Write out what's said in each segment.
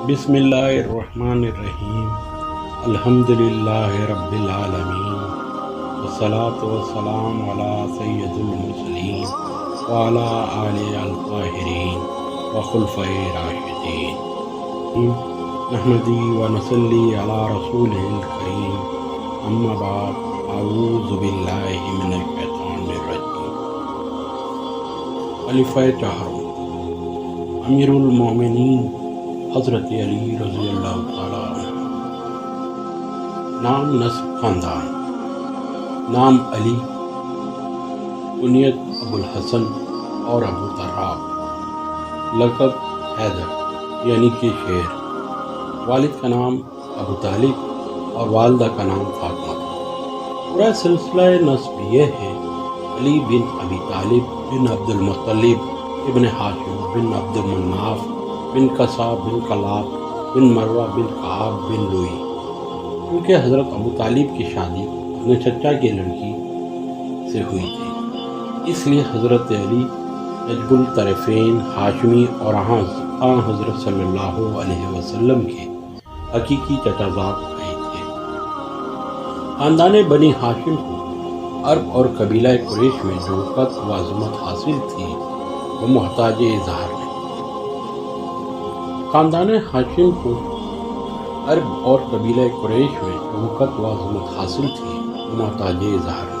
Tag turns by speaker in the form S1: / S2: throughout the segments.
S1: بسم اللہ الرحمن الرحیم الحمدللہ رب العالمین والصلاة والسلام علی سید المرسلین وعلی آلہ الطاہرین وخلفائہ راشدین نحمدی ونصلی علی رسولہ الکریم اما بعد اعوذ باللہ من الشیطان الرجیم۔ خلیفہ چہاروں امیر المومنین حضرت علی رضی اللہ تعالیٰ عنہ۔ نام، نسب، خاندان۔ نام علی، کنیت ابو الحسن اور ابو طراب، لقب حیدر یعنی کہ شیر۔ والد کا نام ابو طالب اور والدہ کا نام فاطمہ۔ پورا سلسلہ نسب یہ ہے: علی بن ابی طالب بن عبد المطلب ابن ہاشم بن عبد المناف بن قصا بن کلاب بن مروہ بن کعب بن لوئی۔ کیونکہ حضرت ابو طالب کی شادی اپنے چچا کی لڑکی سے ہوئی تھی، اس لیے حضرت علی نجب الطرفین ہاشمی اور حضرت صلی اللہ علیہ وسلم کے حقیقی چچا زاد بھائی تھے۔ خاندان بنی ہاشم کو عرب اور قبیلہ قریش میں جو وقت و عظمت حاصل تھی وہ محتاج اظہار نہیں۔ خاندان ہاشم کو عرب اور قبیلہ قریش میں جو وقت و عظمت حاصل تھی وہ محتاج اظہار نہیں۔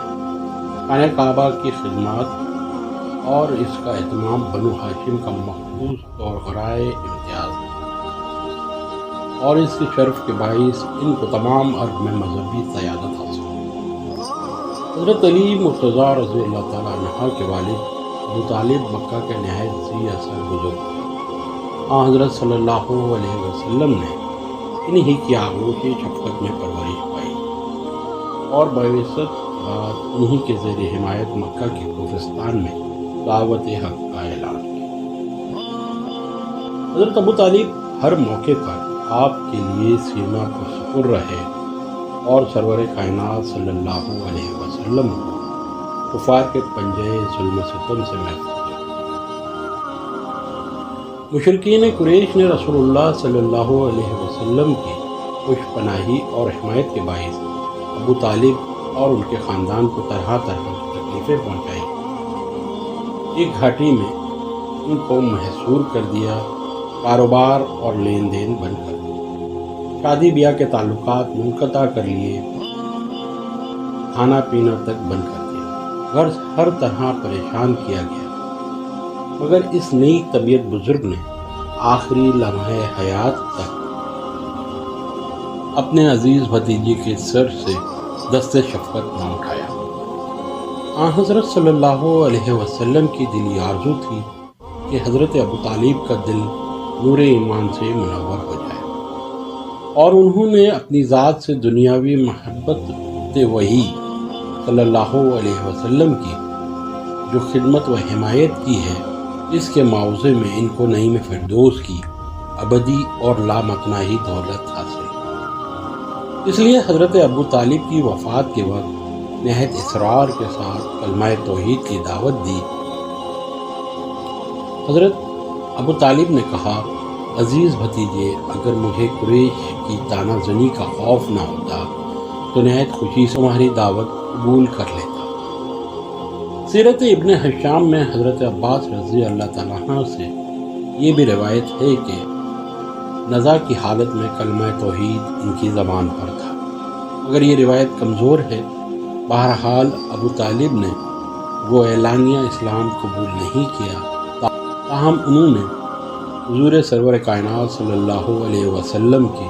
S1: خانہ کعبہ کی خدمات اور اس کا اہتمام بنو ہاشم کا مخصوص اور غرائے امتیاز ہے، اور اس کے شرف کے باعث ان کو تمام عرب میں مذہبی قیادت حاصل ہے۔ حضرت علی مرتضیٰ رضی اللہ تعالیٰ عنہ کے والد ابو طالب مکہ کے نہایت ذی اثر بزرگ تھے۔ حضرت صلی اللہ علیہ وسلم نے انہی کی آغوش شفقت میں پرورش پائی اور بعثت بعد انہی کے زیر حمایت مکہ کے کوفستان میں دعوت حق کا اعلان کیا۔ حضرت ابو طالب ہر موقع پر آپ کے لیے سینہ پرسکون رہے اور سرور کائنات صلی اللہ علیہ وسلم کو کفار کے پنجے ظلم و ستم سے محفوظ۔ مشرکین قریش نے رسول اللہ صلی اللہ علیہ وسلم کی خوش پناہی اور حمایت کے باعث ابو طالب اور ان کے خاندان کو طرح طرح کی تکلیفیں پہنچائی۔ ایک گھاٹی میں ان کو محصور کر دیا، کاروبار اور لین دین بند کر دیا، شادی بیاہ کے تعلقات منقطع کر لیے، کھانا پینا تک بند کر دیا، غرض ہر طرح پریشان کیا گیا۔ مگر اس نئی طبیعت بزرگ نے آخری لمحہ حیات تک اپنے عزیز بھتیجے کے سر سے دست شفقت نہ اٹھایا۔ حضرت صلی اللہ علیہ وسلم کی دلی آرزو تھی کہ حضرت ابو طالب کا دل نور ایمان سے منور ہو جائے، اور انہوں نے اپنی ذات سے دنیاوی محبت وحی صلی اللہ علیہ وسلم کی جو خدمت و حمایت کی ہے، اس کے معاوضے میں ان کو نعیم فردوس کی ابدی اور لامتناہی دولت حاصل۔ اس لیے حضرت ابو طالب کی وفات کے وقت نہایت اصرار کے ساتھ کلمہ توحید کی دعوت دی۔ حضرت ابو طالب نے کہا: عزیز بھتیجے، اگر مجھے قریش کی طعنہ زنی کا خوف نہ ہوتا تو نہایت خوشی سے تمہاری دعوت قبول کر لیتا۔ سیرت ابن ہشام میں حضرت عباس رضی اللہ تعالیٰ عنہ سے یہ بھی روایت ہے کہ نزا کی حالت میں کلمہ توحید ان کی زبان پر تھا، مگر یہ روایت کمزور ہے۔ بہرحال ابو طالب نے وہ اعلانیہ اسلام قبول نہیں کیا، تاہم انہوں نے حضور سرور کائنات صلی اللہ علیہ وسلم کی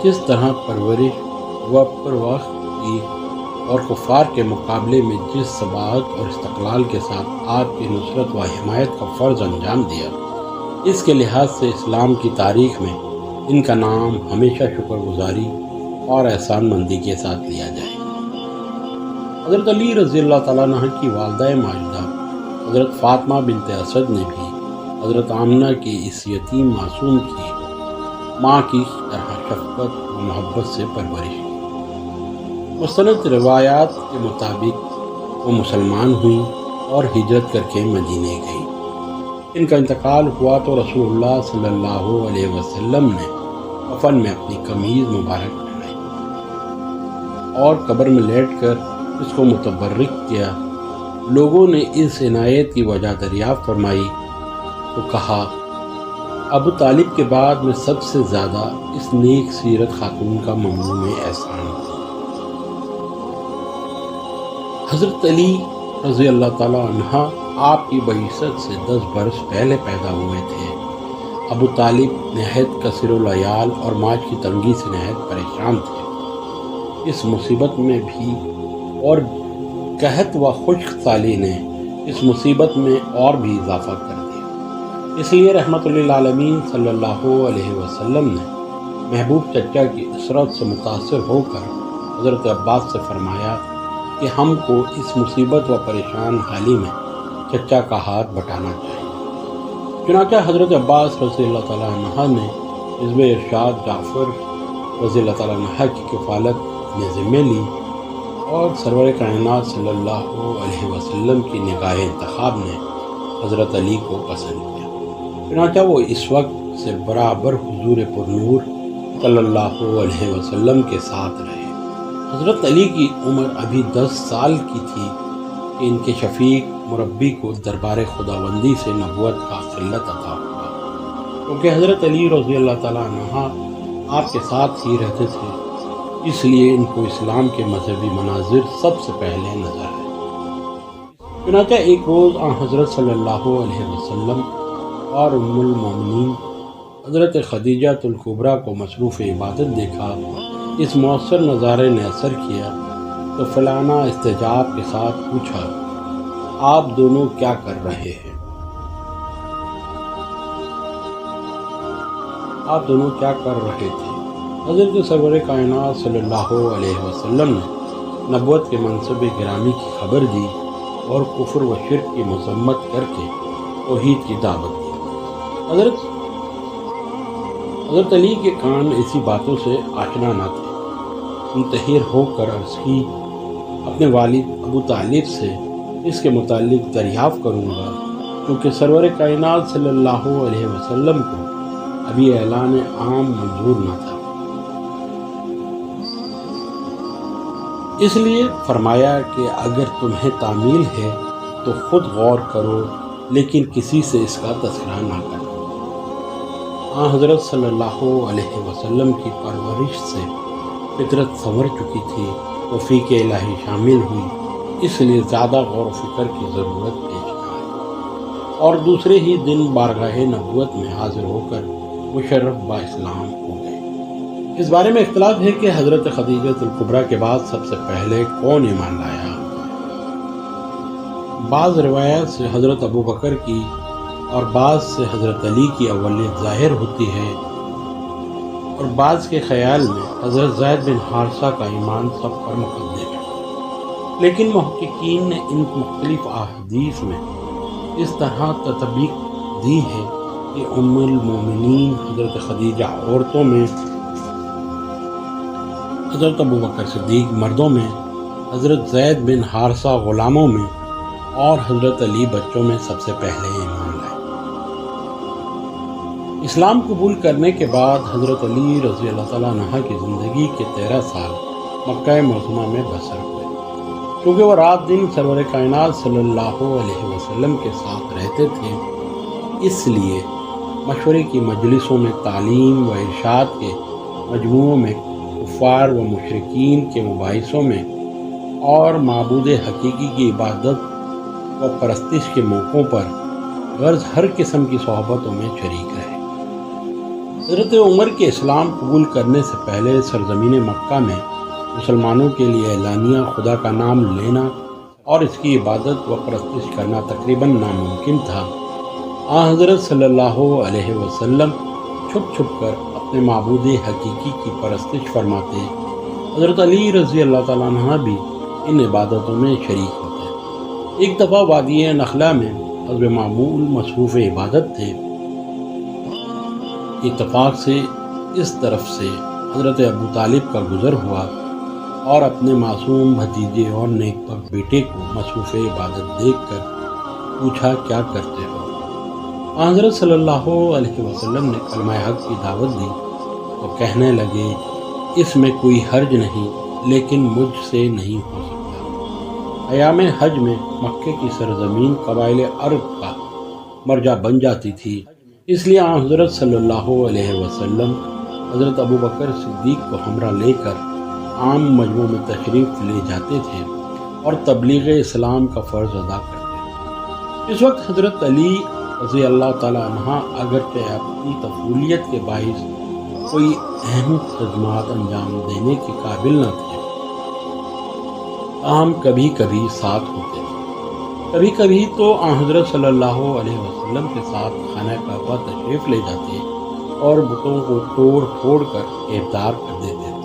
S1: جس طرح پرورش و پرورش کی اور کفار کے مقابلے میں جس ثبات اور استقلال کے ساتھ آپ کی نصرت و حمایت کا فرض انجام دیا، اس کے لحاظ سے اسلام کی تاریخ میں ان کا نام ہمیشہ شکر گزاری اور احسان مندی کے ساتھ لیا جائے۔ حضرت علی رضی اللہ تعالیٰ عنہ کی والدہ ماجدہ حضرت فاطمہ بنت اسد نے بھی حضرت آمنہ کی اس یتیم معصوم کی ماں کی طرح شفقت و محبت سے پرورش کی۔ مستند روایات کے مطابق وہ مسلمان ہوئیں اور ہجرت کر کے مدینے گئیں۔ ان کا انتقال ہوا تو رسول اللہ صلی اللہ علیہ وسلم نے کفن میں اپنی قمیض مبارک پہنائی اور قبر میں لیٹ کر اس کو متبرک کیا۔ لوگوں نے اس عنایت کی وجہ دریافت فرمائی تو کہا، ابو طالب کے بعد میں سب سے زیادہ اس نیک سیرت خاتون کا ممنوع احسان تھا۔ حضرت علی رضی اللہ تعالیٰ عنہ آپ کی بعثت سے 10 برس پہلے پیدا ہوئے تھے۔ ابو طالب نہایت کثیر العیال اور ماج کی تنگی سے نہایت پریشان تھے۔ اس مصیبت میں بھی اور قحط و خشک سالی نے اس مصیبت میں اور بھی اضافہ کر دیا۔ اس لیے رحمت للعالمین صلی اللہ علیہ وسلم نے محبوب چچا کی اسرت سے متاثر ہو کر حضرت عباس سے فرمایا کہ ہم کو اس مصیبت و پریشان حالی میں چچا کا ہاتھ بٹانا چاہیے۔ چنانچہ حضرت عباس رضی اللہ تعالیٰ عنہ نے حزب ارشاد جعفر رضی اللہ تعالیٰ عنہ کی کفالت میں ذمہ لی اور سرور کائنات صلی اللہ علیہ وسلم کی نگاہ انتخاب نے حضرت علی کو پسند کیا۔ چنانچہ وہ اس وقت سے برابر حضور پرنور صلی اللہ علیہ وسلم کے ساتھ رہے۔ حضرت علی کی عمر ابھی 10 سال کی تھی کہ ان کے شفیق مربی کو دربار خداوندی سے نبوت کا خلت عطا ہوا، کیونکہ حضرت علی رضی اللہ تعالیٰ عنہ آپ کے ساتھ ہی رہتے تھے، اس لیے ان کو اسلام کے مذہبی مناظر سب سے پہلے نظر آئے۔ چنانچہ ایک روز آن حضرت صلی اللہ علیہ وسلم اور ام المومنین حضرت خدیجہ الکبریٰ کو مصروف عبادت دیکھا۔ اس مؤثر نظارے نے اثر کیا تو فلانا استجاب کے ساتھ پوچھا، آپ دونوں کیا کر رہے ہیں؟ آپ دونوں کیا کر رہے تھے؟ حضرت سرور کائنات صلی اللہ علیہ وسلم نے نبوت کے منصب گرامی کی خبر دی اور کفر و شرک کی مذمت کر کے توحید کی دعوت دی۔ حضرت علی کے کان ایسی باتوں سے آشنا نہ تھے۔ منتحر ہو کر عرض کی، اپنے والد ابو طالب سے اس کے متعلق دریافت کروں گا، کیونکہ سرور کائنات صلی اللہ علیہ وسلم کو ابھی اعلان عام منظور نہ تھا۔ اس لیے فرمایا کہ اگر تمہیں تعمیل ہے تو خود غور کرو، لیکن کسی سے اس کا تذکرہ نہ کرو۔ حضرت صلی اللہ علیہ وسلم کی پرورش سے فطرت سنور چکی تھی، توفیق الہی شامل ہوئی، اس لیے زیادہ غور و فکر کی ضرورت پیش نہ آئی، اور دوسرے ہی دن بارگاہ نبوت میں حاضر ہو کر مشرف با اسلام ہو گئے۔ اس بارے میں اختلاف ہے کہ حضرت خدیجہ الکبریٰ کے بعد سب سے پہلے کون ایمان لایا۔ بعض روایات سے حضرت ابو بکر کی اور بعض سے حضرت علی کی اولیت ظاہر ہوتی ہے، اور بعض کے خیال میں حضرت زید بن حارثہ کا ایمان سب پر مقدم ہے، لیکن محققین نے ان مختلف احادیث میں اس طرح تطبیق دی ہے کہ ام المومنین حضرت خدیجہ عورتوں میں، حضرت ابو بکر صدیق مردوں میں، حضرت زید بن حارثہ غلاموں میں اور حضرت علی بچوں میں سب سے پہلے ایمان لائے۔ اسلام قبول کرنے کے بعد حضرت علی رضی اللہ تعالیٰ عنہ کی زندگی کے 13 سال مکہ معظمہ میں بسر ہوئے، کیونکہ وہ رات دن سرور کائنات صلی اللہ علیہ وسلم کے ساتھ رہتے تھے، اس لیے مشورے کی مجلسوں میں، تعلیم و ارشاد کے مجموعوں میں، کفار و مشرکین کے مباحثوں میں، اور معبود حقیقی کی عبادت و پرستش کے موقعوں پر غرض ہر قسم کی صحبتوں میں شریک رہے۔ حضرت عمر کے اسلام قبول کرنے سے پہلے سرزمین مکہ میں مسلمانوں کے لیے اعلانیہ خدا کا نام لینا اور اس کی عبادت و پرستش کرنا تقریباً ناممکن تھا۔ حضرت صلی اللہ علیہ وسلم چھپ چھپ کر اپنے معبود حقیقی کی پرستش فرماتے۔ حضرت علی رضی اللہ تعالیٰ عنہ بھی ان عبادتوں میں شریک ہوتے۔ ایک دفعہ وادی نخلا میں حضرت معمول مصروف عبادت تھے، اتفاق سے اس طرف سے حضرت ابو طالب کا گزر ہوا اور اپنے معصوم بھتیجے اور نیک بخت بیٹے کو مصروف عبادت دیکھ کر پوچھا، کیا کرتے ہو؟ حضرت صلی اللہ علیہ وسلم نے کلمہ حق کی دعوت دی تو کہنے لگے اس میں کوئی حرج نہیں، لیکن مجھ سے نہیں ہو سکتا۔ ایام حج میں مکے کی سرزمین قبائل عرب کا مرجع بن جاتی تھی، اس لیے حضرت صلی اللہ علیہ وسلم حضرت ابوبکر صدیق کو ہمراہ لے کر عام مجمع میں تشریف لے جاتے تھے اور تبلیغ اسلام کا فرض ادا کرتے تھے۔ اس وقت حضرت علی رضی اللہ تعالیٰ عنہ اگرچہ اپنی طفولیت کے باعث کوئی اہم خدمات انجام دینے کے قابل نہ تھے، تاہم کبھی کبھی ساتھ ہوتے تھے۔ کبھی کبھی تو حضرت صلی اللہ علیہ وسلم کے ساتھ خانہ کعبہ تشریف لے جاتے اور بتوں کو توڑ پھوڑ کر ابتار کر دیتے تھے۔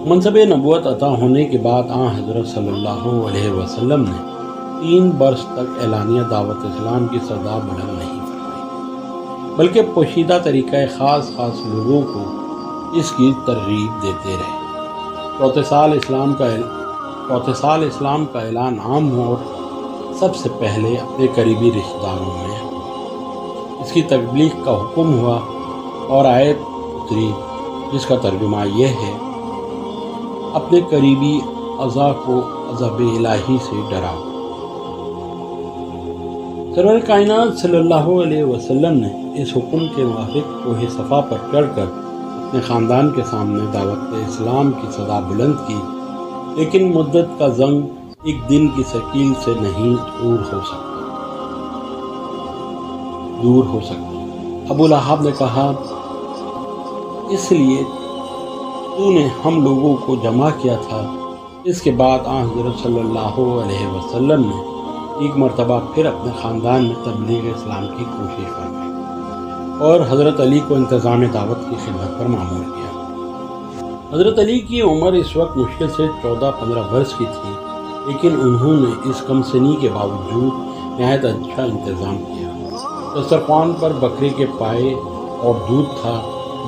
S1: منصب نبوت عطا ہونے کے بعد حضرت صلی اللہ علیہ وسلم نے 3 برس تک اعلانیہ دعوت اسلام کی صدا بلند نہیں فرمائی، بلکہ پوشیدہ طریقہ خاص لوگوں کو اس کی ترغیب دیتے رہے۔ چوتھے سال اسلام کا اعلان عام ہوا اور سب سے پہلے اپنے قریبی رشتہ داروں میں اس کی تبلیغ کا حکم ہوا اور آیت اتری جس کا ترجمہ یہ ہے: اپنے قریبی اعضاء کو عذاب الہی سے ڈراؤ۔ سرور کائنات صلی اللہ علیہ وسلم نے اس حکم کے موافق کوہ صفا پر چڑھ کر اپنے خاندان کے سامنے دعوت اسلام کی صدا بلند کی، لیکن مدت کا زنگ ایک دن کی ثقیل سے نہیں دور ہو سکتا۔ ابو لہب نے کہا، اس لیے تو نے ہم لوگوں کو جمع کیا تھا۔ اس کے بعد حضرت صلی اللہ علیہ وسلم نے ایک مرتبہ پھر اپنے خاندان میں تبلیغ اسلام کی کوشش فرمائی اور حضرت علی کو انتظام دعوت کی خدمت پر مامور کیا۔ حضرت علی کی عمر اس وقت مشکل سے 14-15 برس کی تھی، لیکن انہوں نے اس کم سنی کے باوجود نہایت اچھا انتظام کیا۔ دسترخوان پر بکرے کے پائے اور دودھ تھا۔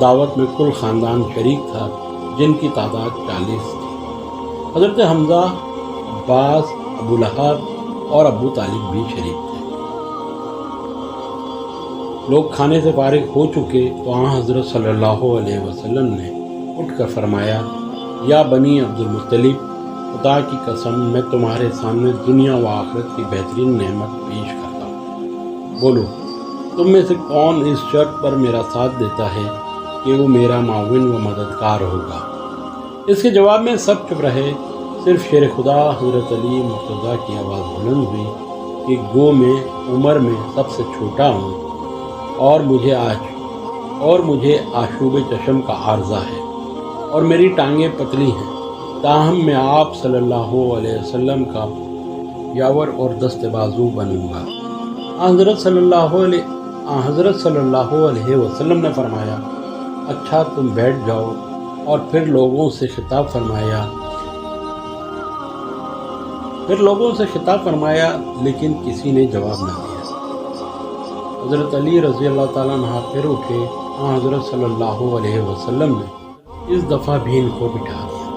S1: دعوت میں کل خاندان شریک تھا، جن کی تعداد 40 تھی۔ حضرت حمزہ، عباس، ابو لہب اور ابو طالب بھی شریک تھے۔ لوگ کھانے سے فارغ ہو چکے تو حضرت صلی اللہ علیہ وسلم نے اٹھ کر فرمایا، یا بنی عبد المطلب، خدا کی قسم میں تمہارے سامنے دنیا و آخرت کی بہترین نعمت پیش کرتا ہوں۔ بولو، تم میں سے کون اس شرط پر میرا ساتھ دیتا ہے کہ وہ میرا معاون و مددگار ہوگا؟ اس کے جواب میں سب چپ رہے، صرف شیر خدا حضرت علی مرتضیٰ کی آواز بلند ہوئی کہ گو میں عمر میں سب سے چھوٹا ہوں اور مجھے آشوب چشم کا عارضہ ہے اور میری ٹانگیں پتلی ہیں، تاہم میں آپ صلی اللہ علیہ وسلم کا یاور اور دست بازو بنوں گا۔ حضرت صلی اللہ علیہ وسلم نے فرمایا، اچھا تم بیٹھ جاؤ، اور پھر لوگوں سے خطاب فرمایا لیکن کسی نے جواب نہ دیا۔ حضرت علی رضی اللہ تعالیٰ عنہ پھر اٹھے۔ حضرت صلی اللہ علیہ وسلم نے اس دفعہ بھی ان کو بٹھا دیا،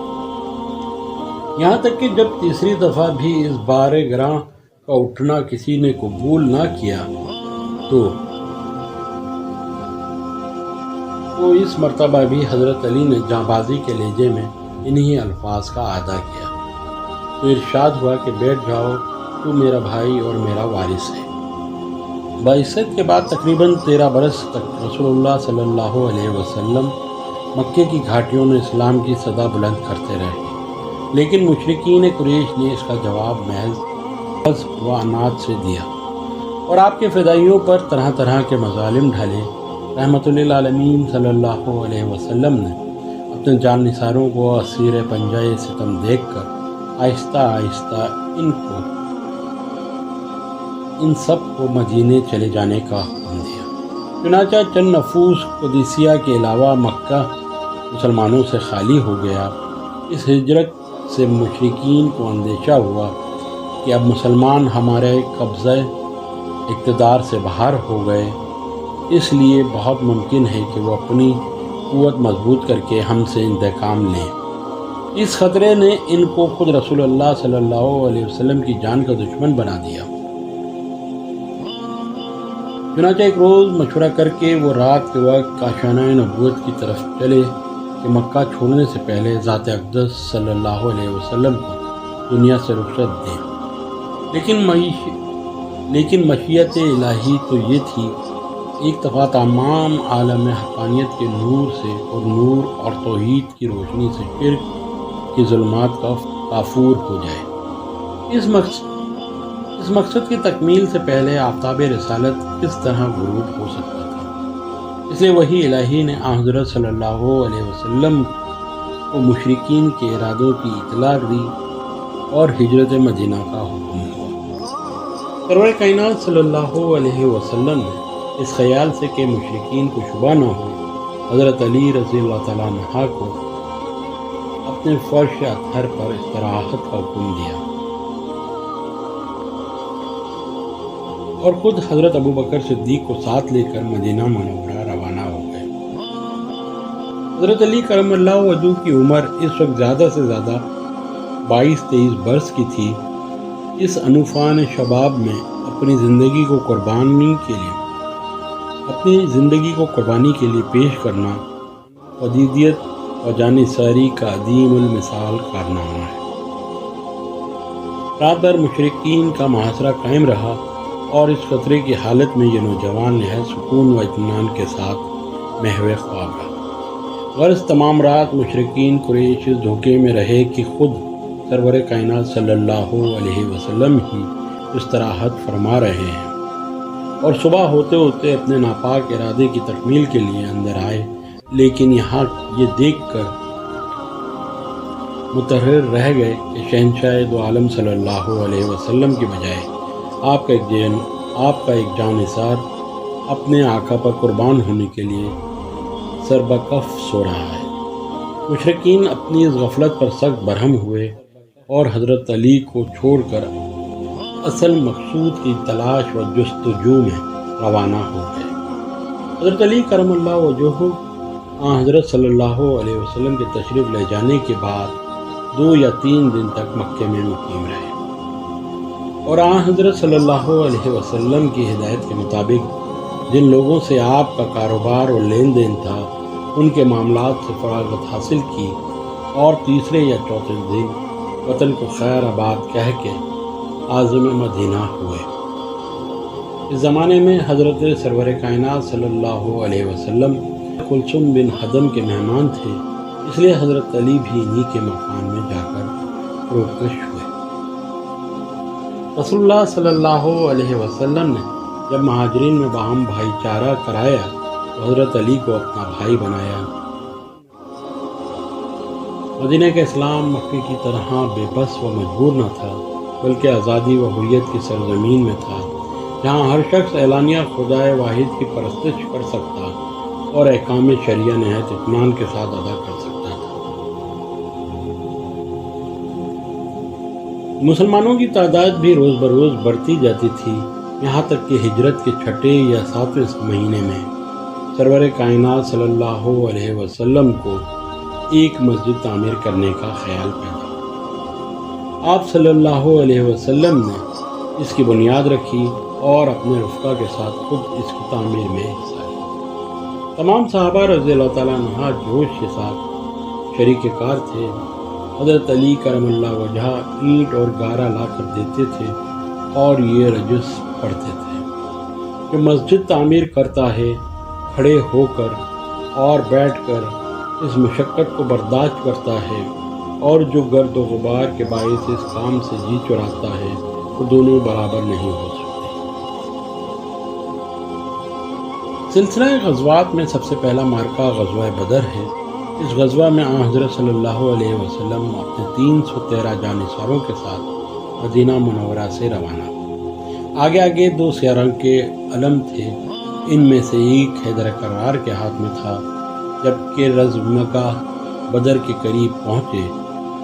S1: یہاں تک کہ جب تیسری دفعہ بھی اس بار گراں کا اٹھنا کسی نے قبول نہ کیا تو اس مرتبہ بھی حضرت علی نے جانبازی کے لہجے میں انہی الفاظ کا ادا کیا۔ تو ارشاد ہوا کہ بیٹھ جاؤ، تو میرا بھائی اور میرا وارث ہے۔ بعثت کے بعد تقریباً 13 برس تک رسول اللہ صلی اللہ علیہ وسلم مکے کی گھاٹیوں میں اسلام کی صدا بلند کرتے رہے، لیکن مشرکین قریش نے اس کا جواب محض و عناد سے دیا اور آپ کے فدائیوں پر طرح طرح کے مظالم ڈھالے۔ رحمت للعالمین صلی اللہ علیہ وسلم نے اپنے جان نثاروں کو اسیر پنجۂ ستم دیکھ کر آہستہ آہستہ ان سب کو مدینے چلے جانے کا حکم دیا۔ چنانچہ چند نفوس قدسیہ کے علاوہ مکہ مسلمانوں سے خالی ہو گیا۔ اس ہجرت سے مشرکین کو اندیشہ ہوا کہ اب مسلمان ہمارے قبضہ اقتدار سے باہر ہو گئے، اس لیے بہت ممکن ہے کہ وہ اپنی قوت مضبوط کر کے ہم سے انتقام لیں۔ اس خطرے نے ان کو خود رسول اللہ صلی اللہ علیہ وسلم کی جان کا دشمن بنا دیا۔ چنانچہ ایک روز مشورہ کر کے وہ رات کے وقت کاشانہ نبوت کی طرف چلے کہ مکہ چھوڑنے سے پہلے ذات اقدس صلی اللہ علیہ وسلم کو دنیا سے رخصت دیں، لیکن مشیت الہی تو یہ تھی ایک دفعہ تمام عالم حقانیت کے نور سے اور نور اور توحید کی روشنی سے شرک کی ظلمات کا کافور ہو جائے۔ اس مقصد کی تکمیل سے پہلے آفتاب رسالت کس طرح غروب ہو سکتا تھا؟ اس لیے وحی الہی نے حضرت صلی اللہ علیہ وسلم کو مشرکین کے ارادوں کی اطلاع دی اور ہجرت مدینہ کا حکم ہوا۔ سرور کائنات صلی اللہ علیہ وسلم نے اس خیال سے کہ مشرکین کو شبہ نہ ہو، حضرت علی رضی اللہ تعالیٰ عنہ کو اپنے فرش اطہر پر استراحت کا حکم دیا اور خود حضرت ابو بکر صدیق کو ساتھ لے کر مدینہ منورہ روانہ ہو گئے۔ حضرت علی کرم اللہ وجہہ کی عمر اس وقت زیادہ سے زیادہ 22-23 برس کی تھی۔ اس عنفان شباب میں اپنی زندگی کو قربانی کے لیے پیش کرنا قدیدیت اور جانثاری کا عظیم المثال کارنامہ ہے۔ رات بھر مشرکین کا محاصرہ قائم رہا اور اس خطرے کی حالت میں یہ نوجوان نہایت سکون و اطمینان کے ساتھ محو خواب رہا۔ غرض تمام رات مشرکین قریش اس دھوکے میں رہے کہ خود سرور کائنات صلی اللہ علیہ وسلم ہی استراحت فرما رہے ہیں، اور صبح ہوتے ہوتے اپنے ناپاک ارادے کی تکمیل کے لیے اندر آئے، لیکن یہاں یہ دیکھ کر متحر رہ گئے کہ شہنشاہ دو عالم صلی اللہ علیہ وسلم کی بجائے آپ کا ایک جاں نثار اپنے آقا پر قربان ہونے کے لیے سربکف سو رہا ہے۔ مشرکین اپنی اس غفلت پر سخت برہم ہوئے اور حضرت علی کو چھوڑ کر اصل مقصود کی تلاش و جستجو میں روانہ ہو گئے۔ حضرت علی کرم اللہ وجہہ حضرت صلی اللہ علیہ وسلم کے تشریف لے جانے کے بعد 2 یا 3 دن تک مکے میں مقیم رہے، اور حضرت صلی اللہ علیہ وسلم کی ہدایت کے مطابق جن لوگوں سے آپ کا کاروبار اور لین دین تھا ان کے معاملات سے فراغت حاصل کی، اور تیسرے یا چوتھے دن وطن کو خیر آباد کہہ کے عازم مدینہ ہوئے۔ اس زمانے میں حضرت سرور کائنات صلی اللہ علیہ وسلم کلثوم بن حدم کے مہمان تھے، اس لیے حضرت علی بھی انہی کے مکان میں جا کر فروکش ہوئے۔ رسول اللہ صلی اللہ علیہ وسلم نے جب مہاجرین میں باہم بھائی چارہ کرایا تو حضرت علی کو اپنا بھائی بنایا۔ مدینہ کا اسلام مکے کی طرح بے بس و مجبور نہ تھا، بلکہ آزادی و حریت کی سرزمین میں تھا، جہاں ہر شخص اعلانیہ خدائے واحد کی پرستش کر سکتا اور احکام شریعہ نہایت اطمینان کے ساتھ ادا کر سکتا تھا۔ مسلمانوں کی تعداد بھی روز بروز بڑھتی جاتی تھی، یہاں تک کہ ہجرت کے 6 یا 7ویں مہینے میں سرور کائنات صلی اللہ علیہ وسلم کو ایک مسجد تعمیر کرنے کا خیال پیدا ہوا۔ آپ صلی اللہ علیہ وسلم نے اس کی بنیاد رکھی اور اپنے رفقا کے ساتھ خود اس کی تعمیر میں حصہ لیا۔ تمام صحابہ رضی اللہ تعالیٰ عنہ جوش کے ساتھ شریک کار تھے۔ حضرت علی کرم اللہ وجہہ اینٹ اور گارا لا کر دیتے تھے اور یہ رجس پڑھتے تھے کہ مسجد تعمیر کرتا ہے کھڑے ہو کر اور بیٹھ کر اس مشقت کو برداشت کرتا ہے، اور جو گرد و غبار کے باعث اس کام سے جی چراتا ہے وہ دونوں برابر نہیں ہو سکتے۔ سلسلہ غزوات میں سب سے پہلا مارکہ غزوہ بدر ہے۔ اس غزوہ میں حضرت صلی اللہ علیہ وسلم اپنے 313 جانثاروں کے ساتھ مدینہ منورہ سے روانہ ہوئے۔ آگے 2 سیاہ رنگ کے علم تھے، ان میں سے ایک حیدر کرار کے ہاتھ میں تھا۔ جبکہ رزمگاہ بدر کے قریب پہنچے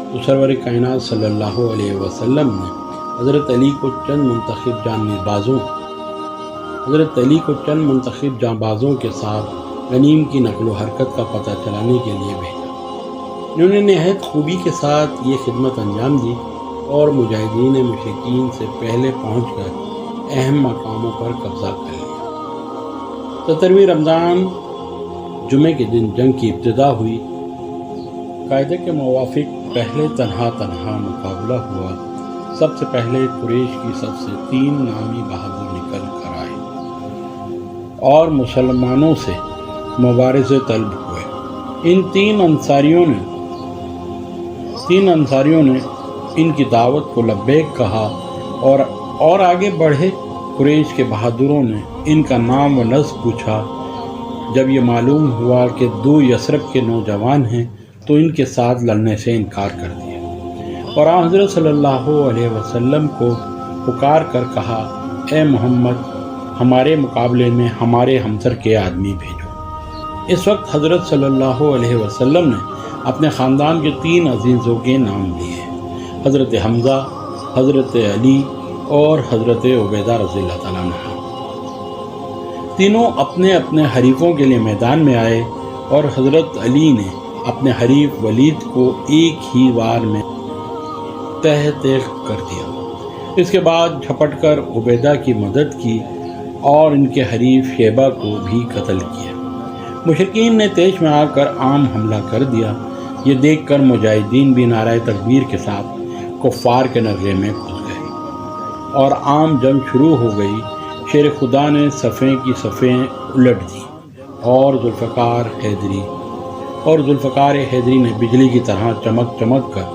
S1: تو سرور کائنات صلی اللہ علیہ وسلم نے حضرت علی کو چند منتخب جاں بازوں کے ساتھ غنیم کی نقل و حرکت کا پتہ چلانے کے لیے بھیجا۔ انہوں نے نہایت خوبی کے ساتھ یہ خدمت انجام دی اور مجاہدین مشرکین سے پہلے پہنچ کر اہم مقاموں پر قبضہ کر لیا۔ 17ویں رمضان جمعے کے دن جنگ کی ابتدا ہوئی۔ قاعدے کے موافق پہلے تنہا مقابلہ ہوا۔ سب سے پہلے قریش کی سب سے 3 نامی بہادر نکل کر آئے اور مسلمانوں سے مبارزے طلب ہوئے۔ ان 3 انصاریوں نے ان کی دعوت کو لبیک کہا اور آگے بڑھے۔ قریش کے بہادروں نے ان کا نام و نسب پوچھا۔ جب یہ معلوم ہوا کہ 2 یثرب کے نوجوان ہیں تو ان کے ساتھ لڑنے سے انکار کر دیا اور حضرت صلی اللہ علیہ وسلم کو پکار کر کہا، اے محمد، ہمارے مقابلے میں ہمارے ہمسر کے آدمی بھیجو۔ اس وقت حضرت صلی اللہ علیہ وسلم نے اپنے خاندان کے 3 عزیزوں کے نام لیے، حضرت حمزہ، حضرت علی اور حضرت عبیدہ رضی اللہ تعالیٰ عنہ۔ تینوں اپنے اپنے حریفوں کے لیے میدان میں آئے اور حضرت علی نے اپنے حریف ولید کو ایک ہی وار میں تیغ کر دیا۔ اس کے بعد جھپٹ کر عبیدہ کی مدد کی اور ان کے حریف شیبہ کو بھی قتل کیا۔ مشرکین نے طیش میں آ کر عام حملہ کر دیا۔ یہ دیکھ کر مجاہدین بھی نعرہ تکبیر کے ساتھ کفار کے نرغے میں گھس گئے اور عام جنگ شروع ہو گئی۔ شیر خدا نے صفیں کی صفیں الٹ دی اور ذوالفقار حیدری نے بجلی کی طرح چمک کر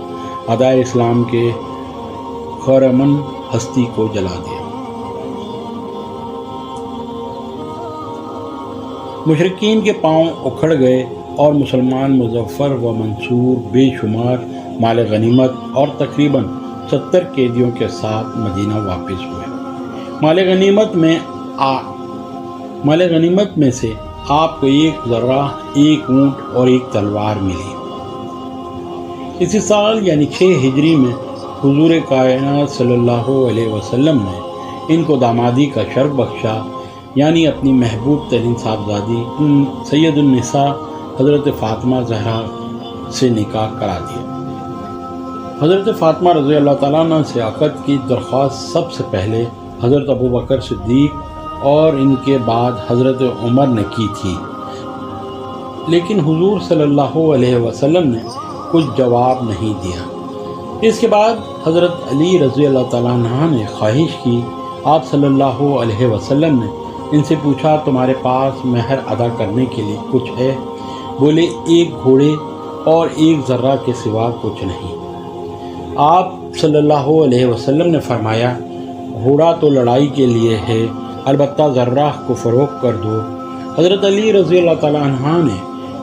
S1: ادائے اسلام کے خرمن ہستی کو جلا دیا۔ مشرکین کے پاؤں اکھڑ گئے اور مسلمان مظفر و منصور بے شمار مال غنیمت اور تقریباً 70 قیدیوں کے ساتھ مدینہ واپس ہوئے۔ مال غنیمت میں سے آپ کو 1 ذرہ، 1 اونٹ اور 1 تلوار ملی۔ اسی سال یعنی 6 ہجری میں حضور کائنات صلی اللہ علیہ وسلم نے ان کو دامادی کا شرف بخشا، یعنی اپنی محبوب ترین صاحبزادی سید النساء حضرت فاطمہ زہرا سے نکاح کرا دیا۔ حضرت فاطمہ رضی اللہ تعالیٰ عنہ سے عقد کی درخواست سب سے پہلے حضرت ابوبکر صدیق اور ان کے بعد حضرت عمر نے کی تھی، لیکن حضور صلی اللہ علیہ وسلم نے کچھ جواب نہیں دیا۔ اس کے بعد حضرت علی رضی اللہ تعالیٰ عنہ نے خواہش کی۔ آپ صلی اللہ علیہ وسلم نے ان سے پوچھا، تمہارے پاس مہر ادا کرنے کے لیے کچھ ہے؟ بولے، 1 گھوڑے اور 1 ذرہ کے سوا کچھ نہیں۔ آپ صلی اللہ علیہ وسلم نے فرمایا، گھوڑا تو لڑائی کے لیے ہے، البتہ ذرہ کو فروخت کر دو۔ حضرت علی رضی اللہ تعالیٰ عنہ نے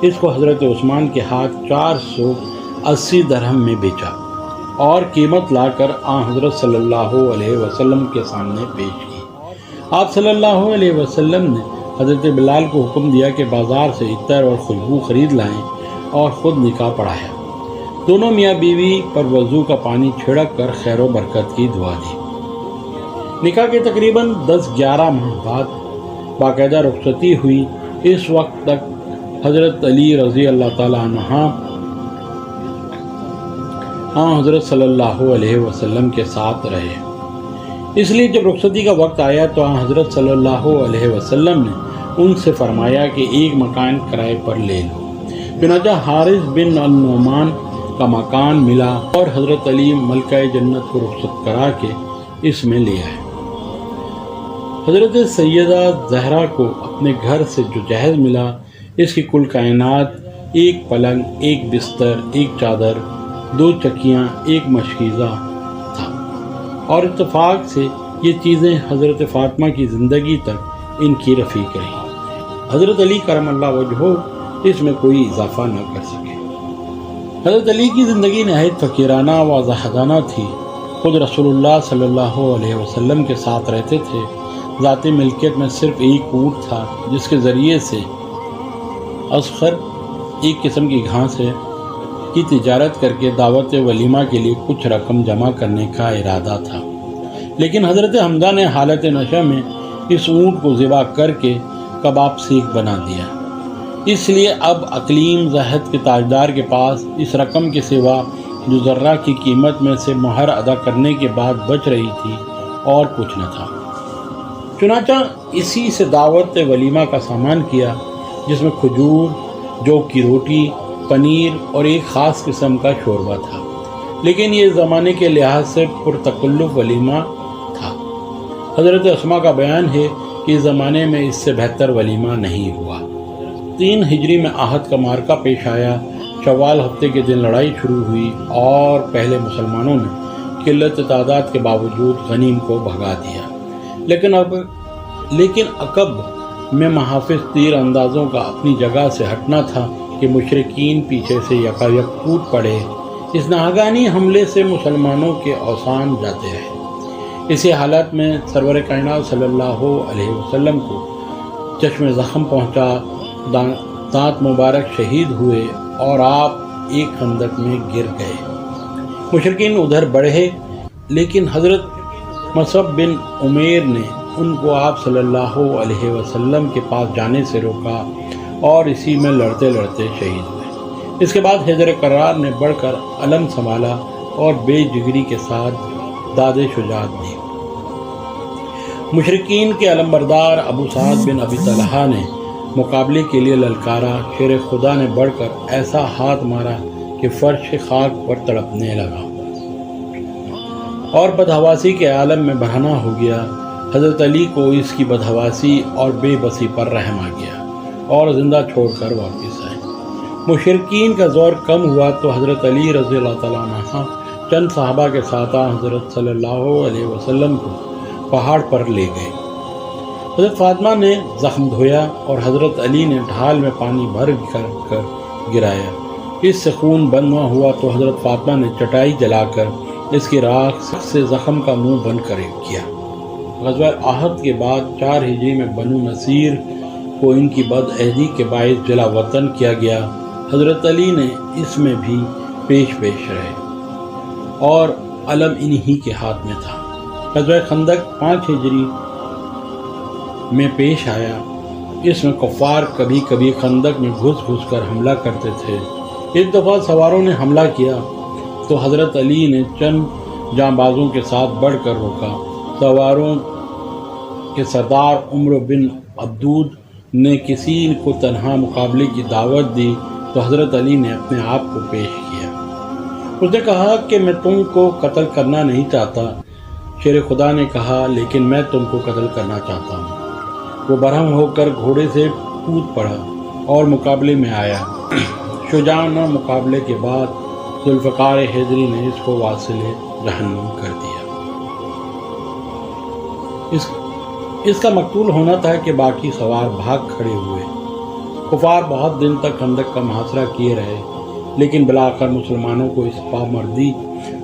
S1: اس کو حضرت عثمان کے ہاتھ 480 درہم میں بیچا اور قیمت لا کر حضرت صلی اللہ علیہ وسلم کے سامنے پیش کی۔ آپ صلی اللہ علیہ وسلم نے حضرت بلال کو حکم دیا کہ بازار سے عطر اور خوشبو خرید لائیں اور خود نکاح پڑھایا۔ دونوں میاں بیوی پر وضو کا پانی چھڑک کر خیر و برکت کی دعا دی۔ نکاح کے تقریباً 10-11 ماہ بعد باقاعدہ رخصتی ہوئی۔ اس وقت تک حضرت علی رضی اللہ تعالیٰ عنہ حضرت صلی اللہ علیہ وسلم کے ساتھ رہے۔ اس لیے جب رخصتی کا وقت آیا تو حضرت صلی اللہ علیہ وسلم نے ان سے فرمایا کہ 1 مکان کرائے پر لے لو۔ چنانچہ حارث بن النعمان کا مکان ملا اور حضرت علی ملکہ جنت کو رخصت کرا کے اس میں لے آئے۔ حضرت سیدہ زہرا کو اپنے گھر سے جو جہیز ملا، اس کی کل کائنات 1 پلنگ، 1 بستر، 1 چادر، 2 چکیاں، 1 مشکیزہ تھا، اور اتفاق سے یہ چیزیں حضرت فاطمہ کی زندگی تک ان کی رفیق رہیں۔ حضرت علی کرم اللہ وجہہ اس میں کوئی اضافہ نہ کر سکے۔ حضرت علی کی زندگی نہایت فقیرانہ و زاہدانہ تھی۔ خود رسول اللہ صلی اللہ علیہ وسلم کے ساتھ رہتے تھے۔ ذاتی ملکیت میں صرف 1 اونٹ تھا، جس کے ذریعے سے اصغر، 1 قسم کی گھاس ہے، کی تجارت کر کے دعوت ولیمہ کے لیے کچھ رقم جمع کرنے کا ارادہ تھا، لیکن حضرت حمزہ نے حالت نشہ میں اس اونٹ کو ذبح کر کے کباب سیخ بنا دیا۔ اس لیے اب اقلیم زہد کے تاجدار کے پاس اس رقم کے سوا جو ذرہ کی قیمت میں سے مہر ادا کرنے کے بعد بچ رہی تھی اور کچھ نہ تھا۔ چنانچہ اسی سے دعوت ولیمہ کا سامان کیا، جس میں کھجور، جو کی روٹی، پنیر اور ایک خاص قسم کا شوربہ تھا، لیکن یہ زمانے کے لحاظ سے پرتکلف ولیمہ تھا۔ حضرت اسما کا بیان ہے کہ اس زمانے میں اس سے بہتر ولیمہ نہیں ہوا۔ 3 ہجری میں احد کا معرکہ پیش آیا۔ شوال ہفتے کے دن لڑائی شروع ہوئی اور پہلے مسلمانوں نے قلت تعداد کے باوجود غنیم کو بھگا دیا، لیکن عقب میں محافظ تیر اندازوں کا اپنی جگہ سے ہٹنا تھا کہ مشرکین پیچھے سے یکایک ٹوٹ پڑے۔ اس ناگہانی حملے سے مسلمانوں کے اوسان جاتے رہے۔ اسی حالت میں سرور کائنات صلی اللہ علیہ وسلم کو چشم زخم پہنچا، دانت مبارک شہید ہوئے اور آپ ایک خندق میں گر گئے۔ مشرکین ادھر بڑھے، لیکن حضرت مصعب بن عمیر نے ان کو آپ صلی اللہ علیہ وسلم کے پاس جانے سے روکا اور اسی میں لڑتے لڑتے شہید ہوئے۔ اس کے بعد حیدر کرار نے بڑھ کر علم سنبھالا اور بے جگری کے ساتھ داد شجاعت دی۔ مشرکین کے علمبردار ابو سعد بن ابی طلحہ نے مقابلے کے لیے للکارا۔ شیر خدا نے بڑھ کر ایسا ہاتھ مارا کہ فرش خاک پر تڑپنے لگا اور بدحواسی کے عالم میں بہانا ہو گیا۔ حضرت علی کو اس کی بدحواسی اور بے بسی پر رحم آ گیا اور زندہ چھوڑ کر واپس آئے۔ مشرکین کا زور کم ہوا تو حضرت علی رضی اللہ تعالیٰ عنہ چند صحابہ کے ساتھ حضرت صلی اللہ علیہ وسلم کو پہاڑ پر لے گئے۔ حضرت فاطمہ نے زخم دھویا اور حضرت علی نے ڈھال میں پانی بھر کر گرایا۔ اس سے خون بند نہ ہوا تو حضرت فاطمہ نے چٹائی جلا کر اس کی راکھ سے زخم کا منہ بند کر کیا۔ غزوہ احد کے بعد 4 ہجری میں بنو نصیر کو ان کی بدعہدی کے باعث جلا وطن کیا گیا۔ حضرت علی نے اس میں بھی پیش رہے اور علم انہی کے ہاتھ میں تھا۔ غزوہ خندق 5 ہجری میں پیش آیا۔ اس میں کفار کبھی کبھی خندق میں گھس کر حملہ کرتے تھے۔ ایک دفعہ سواروں نے حملہ کیا تو حضرت علی نے چند جانبازوں کے ساتھ بڑھ کر روکا۔ سواروں کے سردار عمر بن عبدود نے کسی کو تنہا مقابلے کی دعوت دی تو حضرت علی نے اپنے آپ کو پیش کیا۔ اس نے کہا کہ میں تم کو قتل کرنا نہیں چاہتا۔ شیر خدا نے کہا لیکن میں تم کو قتل کرنا چاہتا ہوں۔ وہ برہم ہو کر گھوڑے سے کود پڑا اور مقابلے میں آیا۔ شجاعانہ مقابلے کے بعد ذوالفقار حیدری نے اس کو واصل جہنم کر دیا۔ اس کا مقتول ہونا تھا کہ باقی سوار بھاگ کھڑے ہوئے۔ کفار بہت دن تک خندق کا محاصرہ کیے رہے، لیکن بالآخر مسلمانوں کو اس پامردی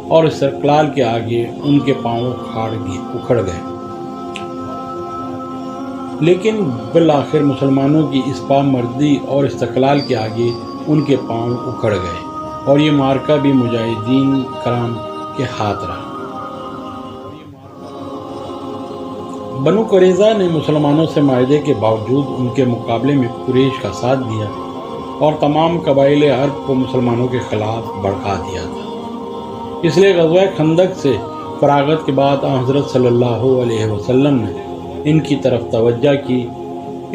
S1: اور استقلال کے آگے ان کے پاؤں اکھڑ گئے۔ لیکن بالآخر مسلمانوں کی اس پامردی اور استقلال کے آگے ان کے پاؤں اکھڑ گئے اور یہ معرکہ بھی مجاہدین کرام کے ہاتھ رہا۔ بنو قریظہ نے مسلمانوں سے معاہدے کے باوجود ان کے مقابلے میں قریش کا ساتھ دیا اور تمام قبائل عرب کو مسلمانوں کے خلاف بھڑکا دیا تھا۔ اس لیے غزوہ خندق سے فراغت کے بعد حضرت صلی اللہ علیہ وسلم نے ان کی طرف توجہ کی۔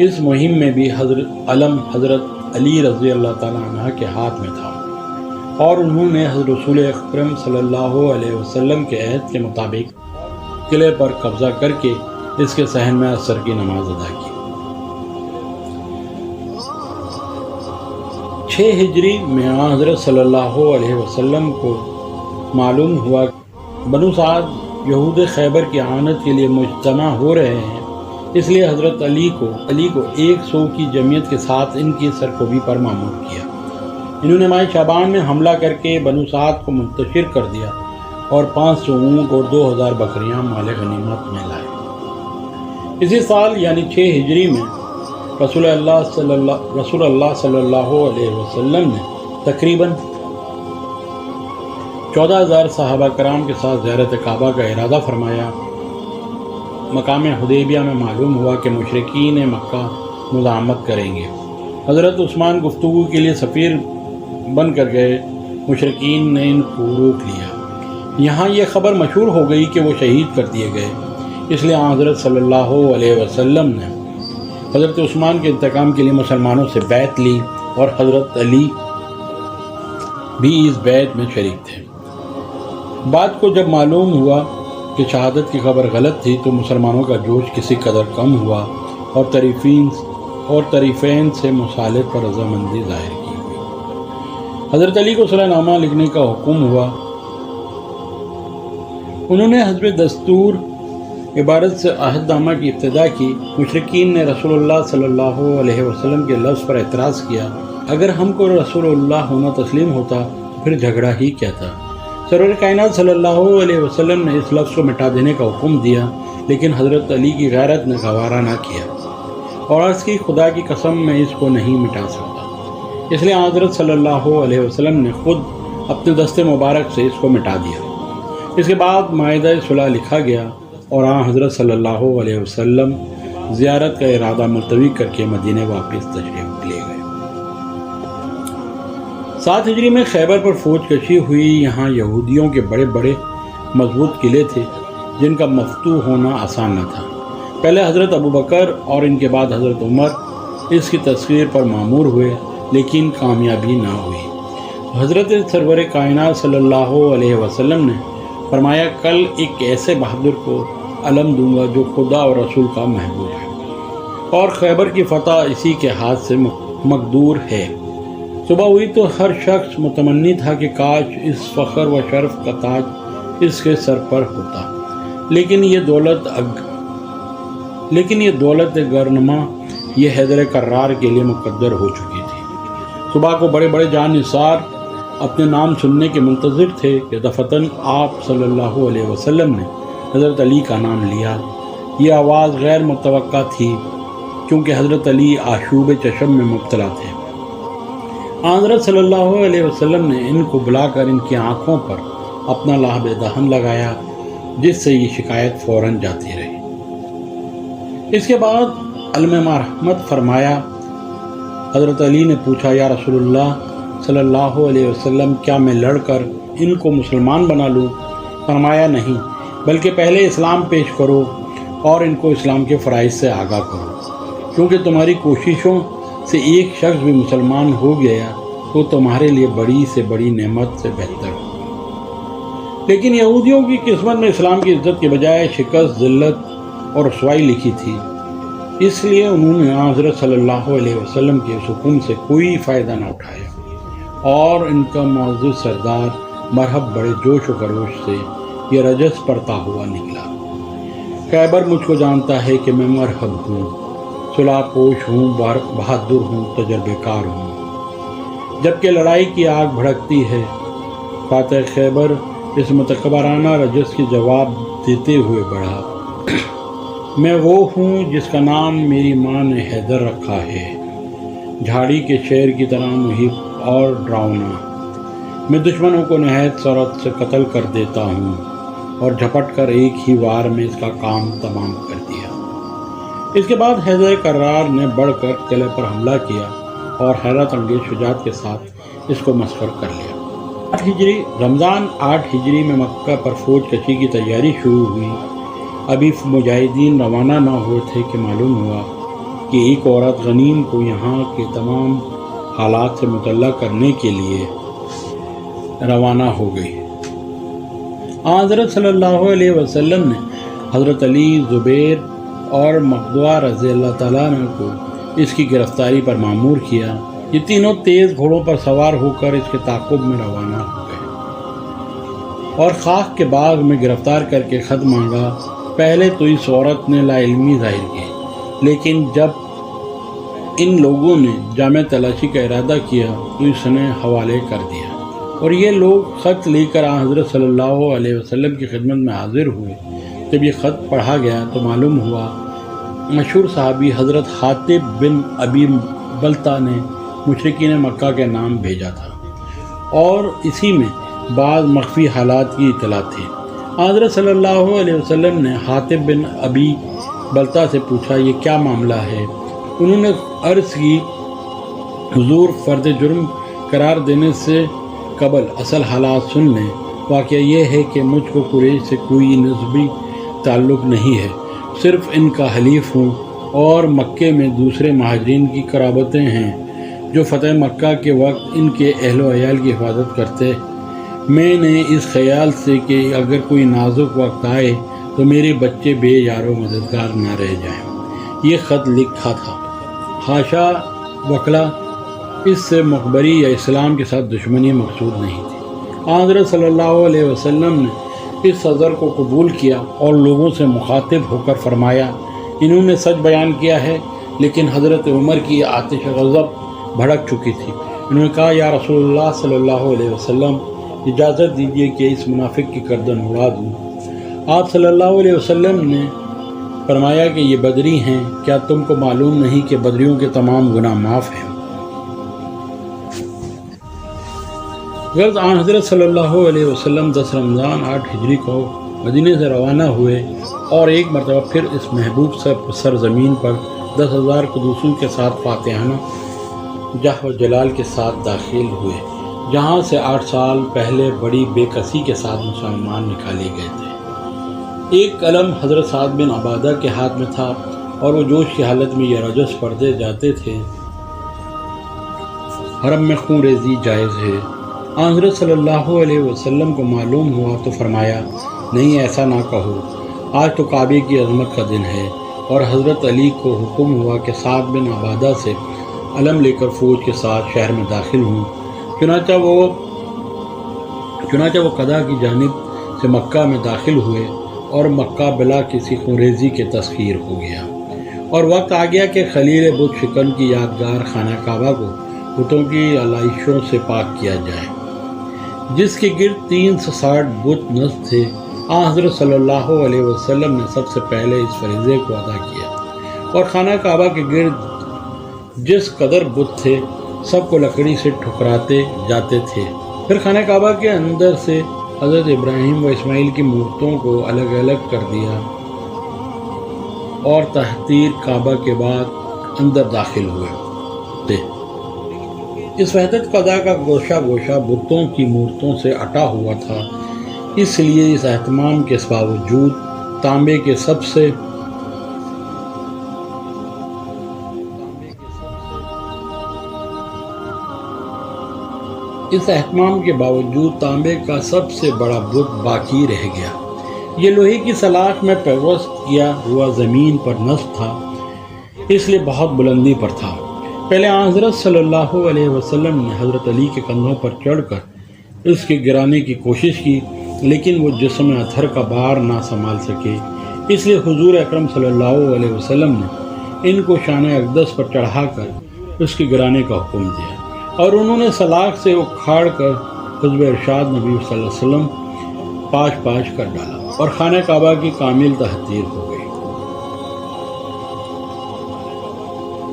S1: اس مہم میں بھی حضرت علی رضی اللہ تعالیٰ عنہ کے ہاتھ میں تھا اور انہوں نے حضرت رسول اکرم صلی اللہ علیہ وسلم کے عہد کے مطابق قلعے پر قبضہ کر کے اس کے صحن میں عصر کی نماز ادا کی۔ 6 ہجری میں حضرت صلی اللہ علیہ وسلم کو معلوم ہوا بنو سعد یہود خیبر کی اعانت کے لیے مجتمع ہو رہے ہیں، اس لیے حضرت علی کو 100 کی جمعیت کے ساتھ ان کی سرکوبی پر مامور کیا۔ انہوں نے ماہ شعبان میں حملہ کر کے بنو سعد کو منتشر کر دیا اور 500 اونٹ اور 2000 بکریاں مال غنیمت میں لائے۔ اسی سال یعنی 6 ہجری میں رسول اللہ صلی اللہ علیہ وسلم نے تقریباً 14,000 صحابہ کرام کے ساتھ زیارت کعبہ کا ارادہ فرمایا۔ مقام حدیبیہ میں معلوم ہوا کہ مشرکین مکہ مزاحمت کریں گے۔ حضرت عثمان گفتگو کے لیے سفیر بن کر گئے۔ مشرکین نے ان کو روک لیا۔ یہاں یہ خبر مشہور ہو گئی کہ وہ شہید کر دیے گئے۔ اس لیے حضرت صلی اللہ علیہ وسلم نے حضرت عثمان کے انتقام کے لیے مسلمانوں سے بیعت لی اور حضرت علی بھی اس بیعت میں شریک تھے۔ بات کو جب معلوم ہوا کہ شہادت کی خبر غلط تھی تو مسلمانوں کا جوش کسی قدر کم ہوا اور طریفین سے مصالحت پر رضامندی ظاہر کی ہوئی۔ حضرت علی کو صلح نامہ لکھنے کا حکم ہوا۔ انہوں نے حسب دستور عبارت سے عہد نامہ کی ابتدا کی۔ مشرکین نے رسول اللہ صلی اللہ علیہ وسلم کے لفظ پر اعتراض کیا، اگر ہم کو رسول اللہ ہونا تسلیم ہوتا تو پھر جھگڑا ہی کیا تھا؟ سرور کائنات صلی اللہ علیہ وسلم نے اس لفظ کو مٹا دینے کا حکم دیا، لیکن حضرت علی کی غیرت نے گوارا نہ کیا اور عرض کی خدا کی قسم میں اس کو نہیں مٹا سکتا۔ اس لیے حضرت صلی اللہ علیہ وسلم نے خود اپنے دست مبارک سے اس کو مٹا دیا۔ اس کے بعد معاہدہ صلح لکھا گیا اور حضرت صلی اللہ علیہ وسلم زیارت کا ارادہ ملتوی کر کے مدینے واپس تشریف لے گئے۔ 7 ہجری میں خیبر پر فوج کشی ہوئی۔ یہاں یہودیوں کے بڑے بڑے مضبوط قلعے تھے جن کا مفتوح ہونا آسان نہ تھا۔ پہلے حضرت ابوبکر اور ان کے بعد حضرت عمر اس کی تسخیر پر مامور ہوئے، لیکن کامیابی نہ ہوئی۔ حضرت سرور کائنات صلی اللہ علیہ وسلم نے فرمایا، کل ایک ایسے بہادر کو علم دوں گا جو خدا اور رسول کا محبوب ہے، اور خیبر کی فتح اسی کے ہاتھ سے مقدور ہے۔ صبح ہوئی تو ہر شخص متمنی تھا کہ کاش اس فخر و شرف کا تاج اس کے سر پر ہوتا، لیکن یہ دولت گرنما یہ حیدر کرار کے لیے مقدر ہو چکی تھی۔ صبح کو بڑے بڑے جان نثار اپنے نام سننے کے منتظر تھے کہ دفتن آپ صلی اللہ علیہ وسلم نے حضرت علی کا نام لیا۔ یہ آواز غیر متوقع تھی کیونکہ حضرت علی آشوب چشم میں مبتلا تھے۔ حضرت صلی اللہ علیہ وسلم نے ان کو بلا کر ان کی آنکھوں پر اپنا لہب دہن لگایا، جس سے یہ شکایت فوراً جاتی رہی۔ اس کے بعد علم مرحمت فرمایا۔ حضرت علی نے پوچھا، یا رسول اللہ صلی اللہ علیہ وسلم، کیا میں لڑ کر ان کو مسلمان بنا لوں؟ فرمایا، نہیں، بلکہ پہلے اسلام پیش کرو اور ان کو اسلام کے فرائض سے آگاہ کرو، کیونکہ تمہاری کوششوں سے ایک شخص بھی مسلمان ہو گیا تو تمہارے لیے بڑی سے بڑی نعمت سے بہتر ہو۔ لیکن یہودیوں کی قسمت میں اسلام کی عزت کے بجائے شکست، ذلت اور رسوائی لکھی تھی، اس لیے انہوں نے حضرت صلی اللہ علیہ وسلم کے اس حکم سے کوئی فائدہ نہ اٹھایا، اور ان کا معزز سردار مرحب بڑے جوش و خروش سے یہ رجس پڑتا ہوا نکلا۔ خیبر مجھ کو جانتا ہے کہ میں مرحب ہوں، صلح پوش ہوں، بہادر ہوں، تجربے کار ہوں۔ جبکہ لڑائی کی آگ بھڑکتی ہے، فاتح خیبر اس متکبرانہ رجس کی جواب دیتے ہوئے بڑھا، میں وہ ہوں جس کا نام میری ماں نے حیدر رکھا ہے، جھاڑی کے شیر کی طرح محب اور ڈراؤنا۔ میں دشمنوں کو نہایت سرعت سے قتل کر دیتا ہوں اور جھپٹ کر ایک ہی وار میں اس کا کام تمام کر دیا۔ اس کے بعد حیدر کرار نے بڑھ کر قلعے پر حملہ کیا اور حیرت انگیز شجاعت کے ساتھ اس کو مسخر کر لیا۔ رمضان 8 ہجری میں مکہ پر فوج کشی کی تیاری شروع ہوئی۔ ابھی مجاہدین روانہ نہ ہوئے تھے کہ معلوم ہوا کہ ایک عورت غنیم کو یہاں کے تمام حالات سے مطلع کرنے کے لیے روانہ ہو گئی۔ حضرت صلی اللہ علیہ وسلم نے حضرت علی، زبیر اور مقدوہ رضی اللہ تعالیٰ عنہ کو اس کی گرفتاری پر مامور کیا۔ یہ تینوں تیز گھوڑوں پر سوار ہو کر اس کے تعاقب میں روانہ ہو گئے اور خاک کے باغ میں گرفتار کر کے خط مانگا۔ پہلے تو اس عورت نے لا علمی ظاہر کی، لیکن جب ان لوگوں نے جامع تلاشی کا ارادہ کیا تو اس نے حوالے کر دیا، اور یہ لوگ خط لے کر حضرت صلی اللہ علیہ وسلم کی خدمت میں حاضر ہوئے۔ جب یہ خط پڑھا گیا تو معلوم ہوا مشہور صحابی حضرت حاطب بن ابی بلتہ نے مشرکین مکہ کے نام بھیجا تھا، اور اسی میں بعض مخفی حالات کی اطلاع تھی۔ حضرت صلی اللہ علیہ وسلم نے حاطب بن ابی بلتہ سے پوچھا، یہ کیا معاملہ ہے؟ انہوں نے عرض کی، حضور فرد جرم قرار دینے سے قبل اصل حالات سن لیں۔ واقعہ یہ ہے کہ مجھ کو قریش سے کوئی نسبی تعلق نہیں ہے، صرف ان کا حلیف ہوں، اور مکے میں دوسرے مہاجرین کی قرابتیں ہیں جو فتح مکہ کے وقت ان کے اہل و عیال کی حفاظت کرتے۔ میں نے اس خیال سے کہ اگر کوئی نازک وقت آئے تو میرے بچے بے یار و مددگار نہ رہ جائیں، یہ خط لکھا تھا۔ حاشا وکلا، اس سے مخبری یا اسلام کے ساتھ دشمنی مقصود نہیں تھی۔ حضرت صلی اللہ علیہ وسلم نے اس صدر کو قبول کیا اور لوگوں سے مخاطب ہو کر فرمایا، انہوں نے سچ بیان کیا ہے، لیکن حضرت عمر کی آتش غضب بھڑک چکی تھی۔ انہوں نے کہا، یا رسول اللہ صلی اللہ علیہ وسلم، اجازت دیجیے کہ اس منافق کی گردن اڑا دوں۔ آپ صلی اللہ علیہ وسلم نے فرمایا کہ یہ بدری ہیں، کیا تم کو معلوم نہیں کہ بدریوں کے تمام گناہ معاف ہیں؟ غرض آن حضرت صلی اللہ علیہ وسلم 10 رمضان 8 ہجری کو مدینے سے روانہ ہوئے اور ایک مرتبہ پھر اس محبوب سرزمین پر 10,000 قدوسوں کے ساتھ فاتحانہ جہ و جلال کے ساتھ داخل ہوئے، جہاں سے 8 سال پہلے بڑی بے کسی کے ساتھ مسلمان نکالے گئے تھے۔ ایک قلم حضرت سعد بن عبادہ کے ہاتھ میں تھا اور وہ جوش کی حالت میں یہ رجس پڑھتے جاتے تھے، حرم میں خون ریزی جائز ہے۔ حضرت صلی اللہ علیہ وسلم کو معلوم ہوا تو فرمایا، نہیں ایسا نہ کہو، آج تو کعبے کی عظمت کا دن ہے۔ اور حضرت علی کو حکم ہوا کہ سعد بن عبادہ سے علم لے کر فوج کے ساتھ شہر میں داخل ہوں۔ چنانچہ وہ قضا کی جانب سے مکہ میں داخل ہوئے اور مکہ بلا کسی خونریزی کے تسخیر ہو گیا، اور وقت آ گیا کہ خلیل بت شکن کی یادگار خانہ کعبہ کو بتوں کی علائشوں سے پاک کیا جائے، جس کے گرد 360 بت نصب تھے۔ حضرت صلی اللہ علیہ وسلم نے سب سے پہلے اس فریضے کو ادا کیا، اور خانہ کعبہ کے گرد جس قدر بت تھے سب کو لکڑی سے ٹھکراتے جاتے تھے۔ پھر خانہ کعبہ کے اندر سے حضرت ابراہیم و اسماعیل کی مورتوں کو الگ الگ کر دیا اور تحتیر کعبہ کے بعد اندر داخل ہوئے تھے۔ اس وحدت قضا کا گوشہ گوشہ بتوں کی مورتوں سے اٹا ہوا تھا، اس لیے اس اہتمام کے باوجود تانبے کے سب سے بڑا بت باقی رہ گیا۔ یہ لوہے کی سلاخ میں پیوست کیا ہوا زمین پر نصب تھا، اس لیے بہت بلندی پر تھا۔ پہلے حضرت صلی اللہ علیہ وسلم نے حضرت علی کے کندھوں پر چڑھ کر اس کے گرانے کی کوشش کی، لیکن وہ جسم اطہر کا بار نہ سنبھال سکے، اس لیے حضور اکرم صلی اللہ علیہ وسلم نے ان کو شان اقدس پر چڑھا کر اس کے گرانے کا حکم دیا، اور انہوں نے سلاخ سے اکھاڑ کر حزب ارشاد نبی صلی اللہ علیہ وسلم پاش پاش کر ڈالا، اور خانہ کعبہ کی کامل تحطیر ہو گئی۔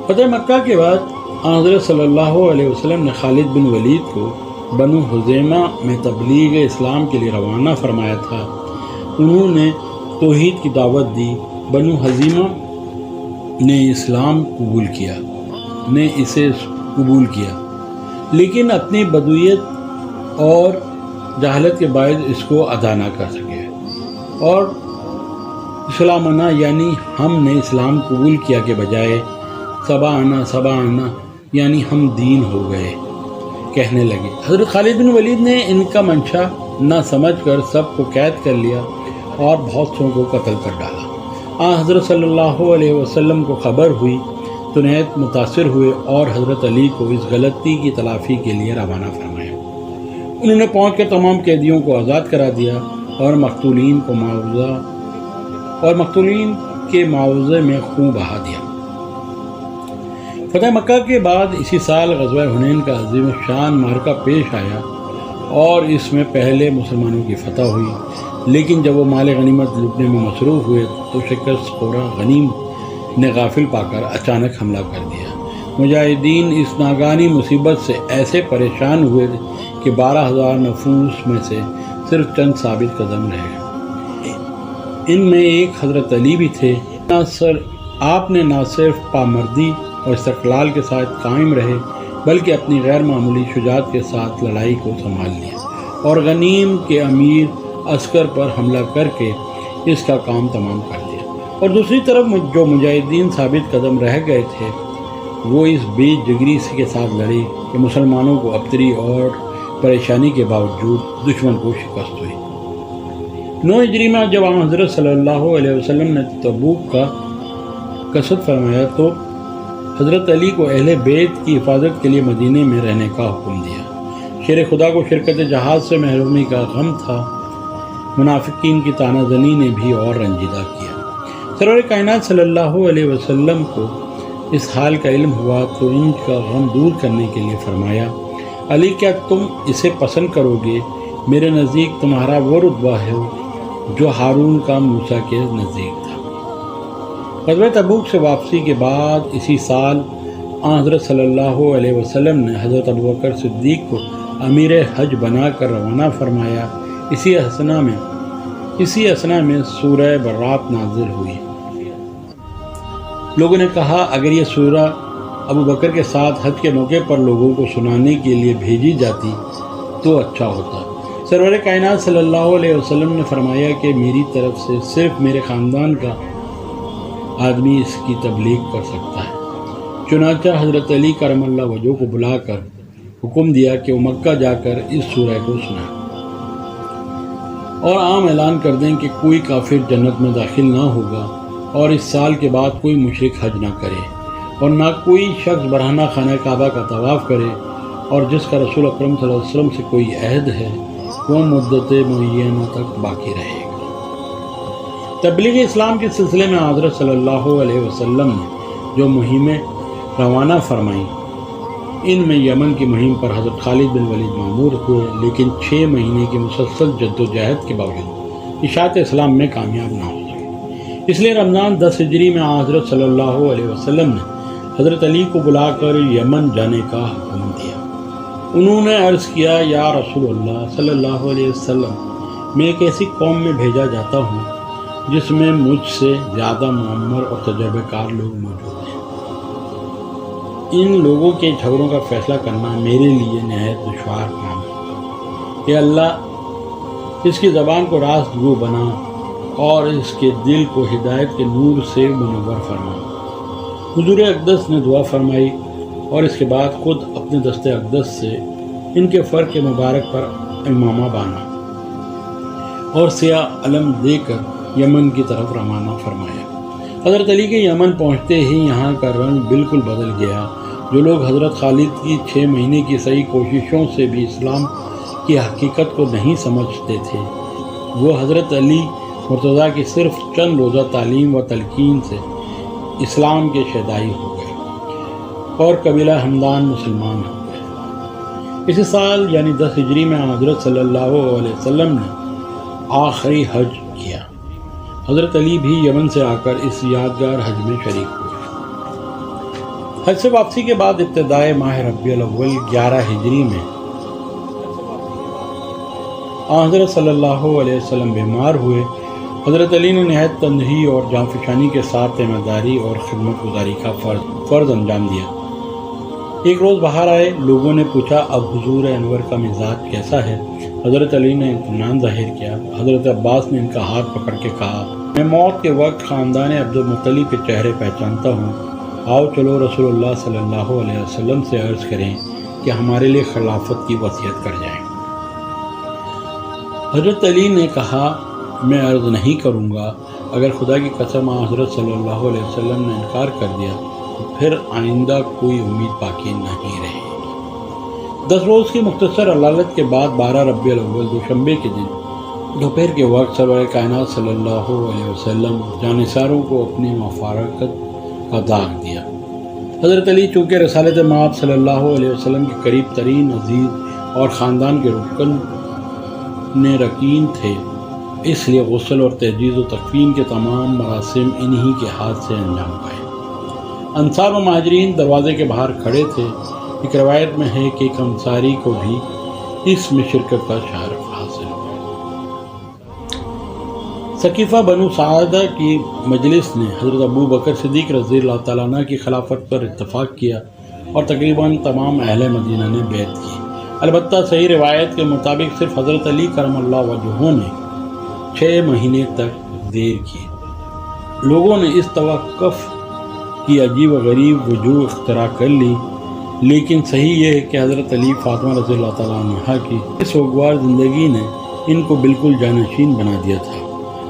S1: فتح مکہ کے بعد حضرت صلی اللہ علیہ وسلم نے خالد بن ولید کو بنو حزیمہ میں تبلیغ اسلام کے لیے روانہ فرمایا تھا۔ انہوں نے توحید کی دعوت دی۔ بنو حزیمہ نے اسے قبول کیا، لیکن اپنی بدویت اور جہالت کے باعث اس کو ادا نہ کر سکے، اور اسلامنا یعنی ہم نے اسلام قبول کیا کے بجائے سبعنا یعنی ہم دین ہو گئے کہنے لگے۔ حضرت خالد بن ولید نے ان کا منشا نہ سمجھ کر سب کو قید کر لیا اور بہت سو کو قتل کر ڈالا۔ حضرت صلی اللہ علیہ وسلم کو خبر ہوئی تو نہایت متاثر ہوئے اور حضرت علی کو اس غلطی کی تلافی کے لیے روانہ فرمایا۔ انہوں نے پہنچ کر تمام قیدیوں کو آزاد کرا دیا اور مقتولین کے معاوضے میں خون بہا دیا۔ فتح مکہ کے بعد اسی سال غزوہ حنین کا عظیم الشان معرکہ پیش آیا اور اس میں پہلے مسلمانوں کی فتح ہوئی، لیکن جب وہ مال غنیمت لوٹنے میں مصروف ہوئے تو شکست خورہ غنیم نے غافل پا کر اچانک حملہ کر دیا۔ مجاہدین اس ناگہانی مصیبت سے ایسے پریشان ہوئے کہ 12,000 نفوس میں سے صرف چند ثابت قدم رہے۔ ان میں ایک حضرت علی بھی تھے۔ آپ نے نہ صرف پامردی اور استقلال کے ساتھ قائم رہے بلکہ اپنی غیر معمولی شجاعت کے ساتھ لڑائی کو سنبھال لیا اور غنیم کے امیر عسکر پر حملہ کر کے اس کا کام تمام کر دیا۔ اور دوسری طرف جو مجاہدین ثابت قدم رہ گئے تھے وہ اس بے جگری کے ساتھ لڑے کہ مسلمانوں کو ابتری اور پریشانی کے باوجود دشمن کو شکست ہوئی۔ 9 ہجری میں جب حضرت صلی اللہ علیہ وسلم نے تبوک کا قصد فرمایا تو حضرت علی کو اہل بیت کی حفاظت کے لیے مدینے میں رہنے کا حکم دیا۔ شیر خدا کو شرکت جہاد سے محرومی کا غم تھا۔ منافقین کی طعنہ زنی نے بھی اور رنجیدہ کیا۔ سرور کائنات صلی اللہ علیہ وسلم کو اس حال کا علم ہوا تو ان کا غم دور کرنے کے لیے فرمایا، علی کیا تم اسے پسند کرو گے؟ میرے نزدیک تمہارا وہ رتبہ ہے جو ہارون کا موسیٰ کے نزدیک تھا۔ غزوہ تبوک سے واپسی کے بعد اسی سال حضرت صلی اللہ علیہ وسلم نے حضرت ابوبکر صدیق کو امیر حج بنا کر روانہ فرمایا۔ اسی اسنا میں سورہ برات نازل ہوئی۔ لوگوں نے کہا اگر یہ سورہ ابوبکر کے ساتھ حج کے موقع پر لوگوں کو سنانے کے لیے بھیجی جاتی تو اچھا ہوتا۔ سرور کائنات صلی اللہ علیہ وسلم نے فرمایا کہ میری طرف سے صرف میرے خاندان کا آدمی اس کی تبلیغ کر سکتا ہے۔ چنانچہ حضرت علی کرم اللہ وجہہ کو بلا کر حکم دیا کہ وہ مکہ جا کر اس سورہ کو سنائیں اور عام اعلان کر دیں کہ کوئی کافر جنت میں داخل نہ ہوگا، اور اس سال کے بعد کوئی مشرک حج نہ کرے، اور نہ کوئی شخص برہنہ خانہ کعبہ کا طواف کرے، اور جس کا رسول اکرم صلی اللہ علیہ وسلم سے کوئی عہد ہے وہ مدت معینہ تک باقی رہے گا۔ تبلیغ اسلام کے سلسلے میں حضرت صلی اللہ علیہ وسلم نے جو مہمیں روانہ فرمائیں، ان میں یمن کی مہم پر حضرت خالد بن ولید مامور ہوئے، لیکن 6 مہینے کی مسلسل جد و جہد کے باوجود اشاعت اسلام میں کامیاب نہ ہو سکے۔ اس لیے رمضان 10 ہجری میں حضرت صلی اللہ علیہ وسلم نے حضرت علی کو بلا کر یمن جانے کا حکم دیا۔ انہوں نے عرض کیا، یا رسول اللہ صلی اللہ علیہ وسلم، میں ایک ایسی قوم میں بھیجا جاتا ہوں جس میں مجھ سے زیادہ معمر اور تجربہ کار لوگ موجود ہیں۔ ان لوگوں کے جھگڑوں کا فیصلہ کرنا میرے لیے نہایت دشوار کام ہے۔ کہ اللہ اس کی زبان کو راست گو بنا اور اس کے دل کو ہدایت کے نور سے منور فرما۔ حضور اقدس نے دعا فرمائی اور اس کے بعد خود اپنے دست اقدس سے ان کے فر کے مبارک پر امامہ بانا اور سیاہ علم دے کر یمن کی طرف روانہ فرمایا۔ حضرت علی کے یمن پہنچتے ہی یہاں کا رنگ بالکل بدل گیا۔ جو لوگ حضرت خالد کی 6 مہینے کی صحیح کوششوں سے بھی اسلام کی حقیقت کو نہیں سمجھتے تھے، وہ حضرت علی مرتضیٰ کی صرف چند روزہ تعلیم و تلقین سے اسلام کے شیدائی ہو گئے اور قبیلہ ہمدان مسلمان ہو گئے۔ اسی سال یعنی 10 ہجری میں حضرت صلی اللہ علیہ وسلم نے آخری حج کیا۔ حضرت علی بھی یمن سے آ کر اس یادگار حج میں شریک ہوئے۔ حج سے واپسی کے بعد ابتدائے ماہ ربیع الاول 11 ہجری میں حضرت صلی اللہ علیہ وسلم بیمار ہوئے۔ حضرت علی نے نہایت تنہی اور جانفشانی کے ساتھ تیمارداری اور خدمت گزاری کا فرض انجام دیا۔ ایک روز باہر آئے، لوگوں نے پوچھا اب حضور انور کا مزاج کیسا ہے؟ حضرت علی نے اطمینان ظاہر کیا۔ حضرت عباس نے ان کا ہاتھ پکڑ کے کہا، میں موت کے وقت خاندان عبدالمطلب کے چہرے پہچانتا ہوں، آؤ چلو رسول اللہ صلی اللہ علیہ وسلم سے عرض کریں کہ ہمارے لیے خلافت کی وصیت کر جائیں۔ حضرت علی نے کہا، میں عرض نہیں کروں گا، اگر خدا کی قسم حضرت صلی اللہ علیہ وسلم نے انکار کر دیا تو پھر آئندہ کوئی امید باقی نہیں رہے گی۔ 10 روز کی مختصر علالت کے بعد 12 ربیع الاول دوشنبے کے دن دوپہر کے وقت سرور کائنات صلی اللہ علیہ وسلم جانثاروں کو اپنی مفارقت کا داغ دیا۔ حضرت علی چونکہ رسالت مآب صلی اللہ علیہ وسلم کے قریب ترین عزیز اور خاندان کے رکن رکین تھے، اس لیے غسل اور تجہیز و تکفین کے تمام مراسم انہی کے ہاتھ سے انجام پائے۔ انصار و مہاجرین دروازے کے باہر کھڑے تھے۔ ایک روایت میں ہے کہ ایک انصاری کو بھی اس میں شرکت کا شرف حاصل ہوا۔ ثقیفہ بنو سعدہ کی مجلس نے حضرت ابو بکر صدیق رضی اللہ تعالیٰ عنہ کی خلافت پر اتفاق کیا اور تقریباً تمام اہل مدینہ نے بیعت کی۔ البتہ صحیح روایت کے مطابق صرف حضرت علی کرم اللہ وجہہ نے 6 مہینے تک دیر کی۔ لوگوں نے اس توقف کی عجیب و غریب وجوہ اختراع کر لی، لیکن صحیح یہ ہے کہ حضرت علی فاطمہ رضی اللہ تعالیٰ عنہ کی اس سوگوار زندگی نے ان کو بالکل جانشین بنا دیا تھا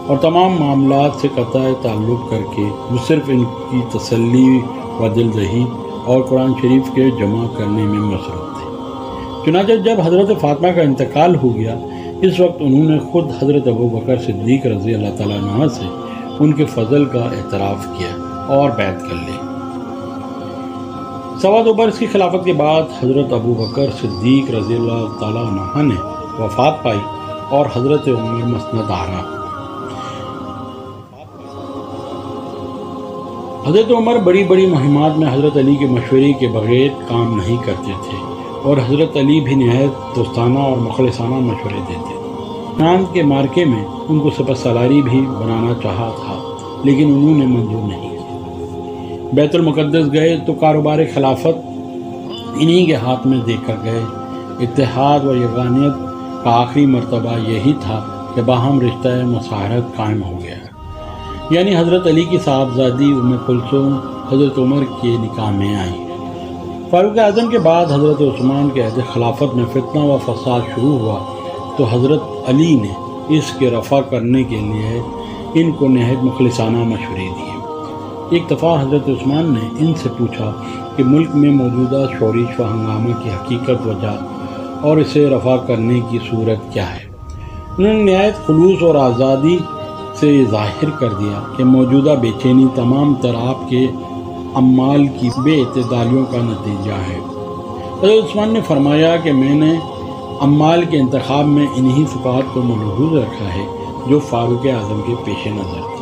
S1: اور تمام معاملات سے قطع تعلق کر کے وہ صرف ان کی تسلی و دل رہی اور قرآن شریف کے جمع کرنے میں مصروف تھے۔ چنانچہ جب حضرت فاطمہ کا انتقال ہو گیا، اس وقت انہوں نے خود حضرت ابو بکر صدیق رضی اللہ تعالیٰ عنہ سے ان کے فضل کا اعتراف کیا اور بیعت کر لی۔ 2.25 برس کی خلافت کے بعد حضرت ابو بکر صدیق رضی اللہ تعالیٰ عنہ نے وفات پائی اور حضرت عمر مسند آرا۔ حضرت عمر بڑی بڑی مہمات میں حضرت علی کے مشورے کے بغیر کام نہیں کرتے تھے اور حضرت علی بھی نہایت دوستانہ اور مخلصانہ مشورے دیتے تھے۔ چاند کے مارکے میں ان کو سپہ سالاری بھی بنانا چاہا تھا، لیکن انہوں نے منظور نہیں کیا۔ بیت المقدس گئے تو کاروبار خلافت انہی کے ہاتھ میں دے کر گئے۔ اتحاد و یگانیت کا آخری مرتبہ یہی تھا کہ باہم رشتہ مصاہرت قائم ہو گیا، یعنی حضرت علی کی صاحبزادی ام کلثوم حضرت عمر کے نکاح میں آئیں۔ فاروق اعظم کے بعد حضرت عثمان کے عہد خلافت میں فتنہ و فساد شروع ہوا تو حضرت علی نے اس کے رفع کرنے کے لیے ان کو نہایت مخلصانہ مشورے دیے۔ ایک دفعہ حضرت عثمان نے ان سے پوچھا کہ ملک میں موجودہ شورش و ہنگامہ کی حقیقت وجہ اور اسے رفع کرنے کی صورت کیا ہے۔ انہوں نے نہایت خلوص اور آزادی سے ظاہر کر دیا کہ موجودہ بے چینی تمام تر آپ کے اعمال کی بے اعتدالیوں کا نتیجہ ہے۔ حضرت عثمان نے فرمایا کہ میں نے اعمال کے انتخاب میں انہی صفات کو ملحوظ رکھا ہے جو فاروق اعظم کے پیش نظر تھے،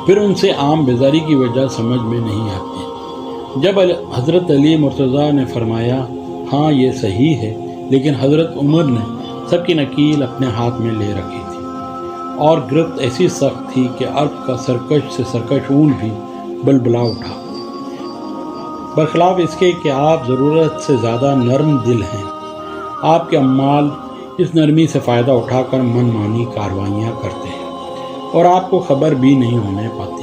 S1: پھر ان سے عام بیزاری کی وجہ سمجھ میں نہیں آتی۔ جب حضرت علی مرتضیٰ نے فرمایا ہاں یہ صحیح ہے، لیکن حضرت عمر نے سب کی نکیل اپنے ہاتھ میں لے رکھی تھی اور گرفت ایسی سخت تھی کہ عرب کا سرکش سے سرکش اون بھی بلبلا اٹھا، برخلاف اس کے کہ آپ ضرورت سے زیادہ نرم دل ہیں۔ آپ کے اعمال اس نرمی سے فائدہ اٹھا کر من مانی کاروائیاں کرتے ہیں اور آپ کو خبر بھی نہیں ہونے پاتی۔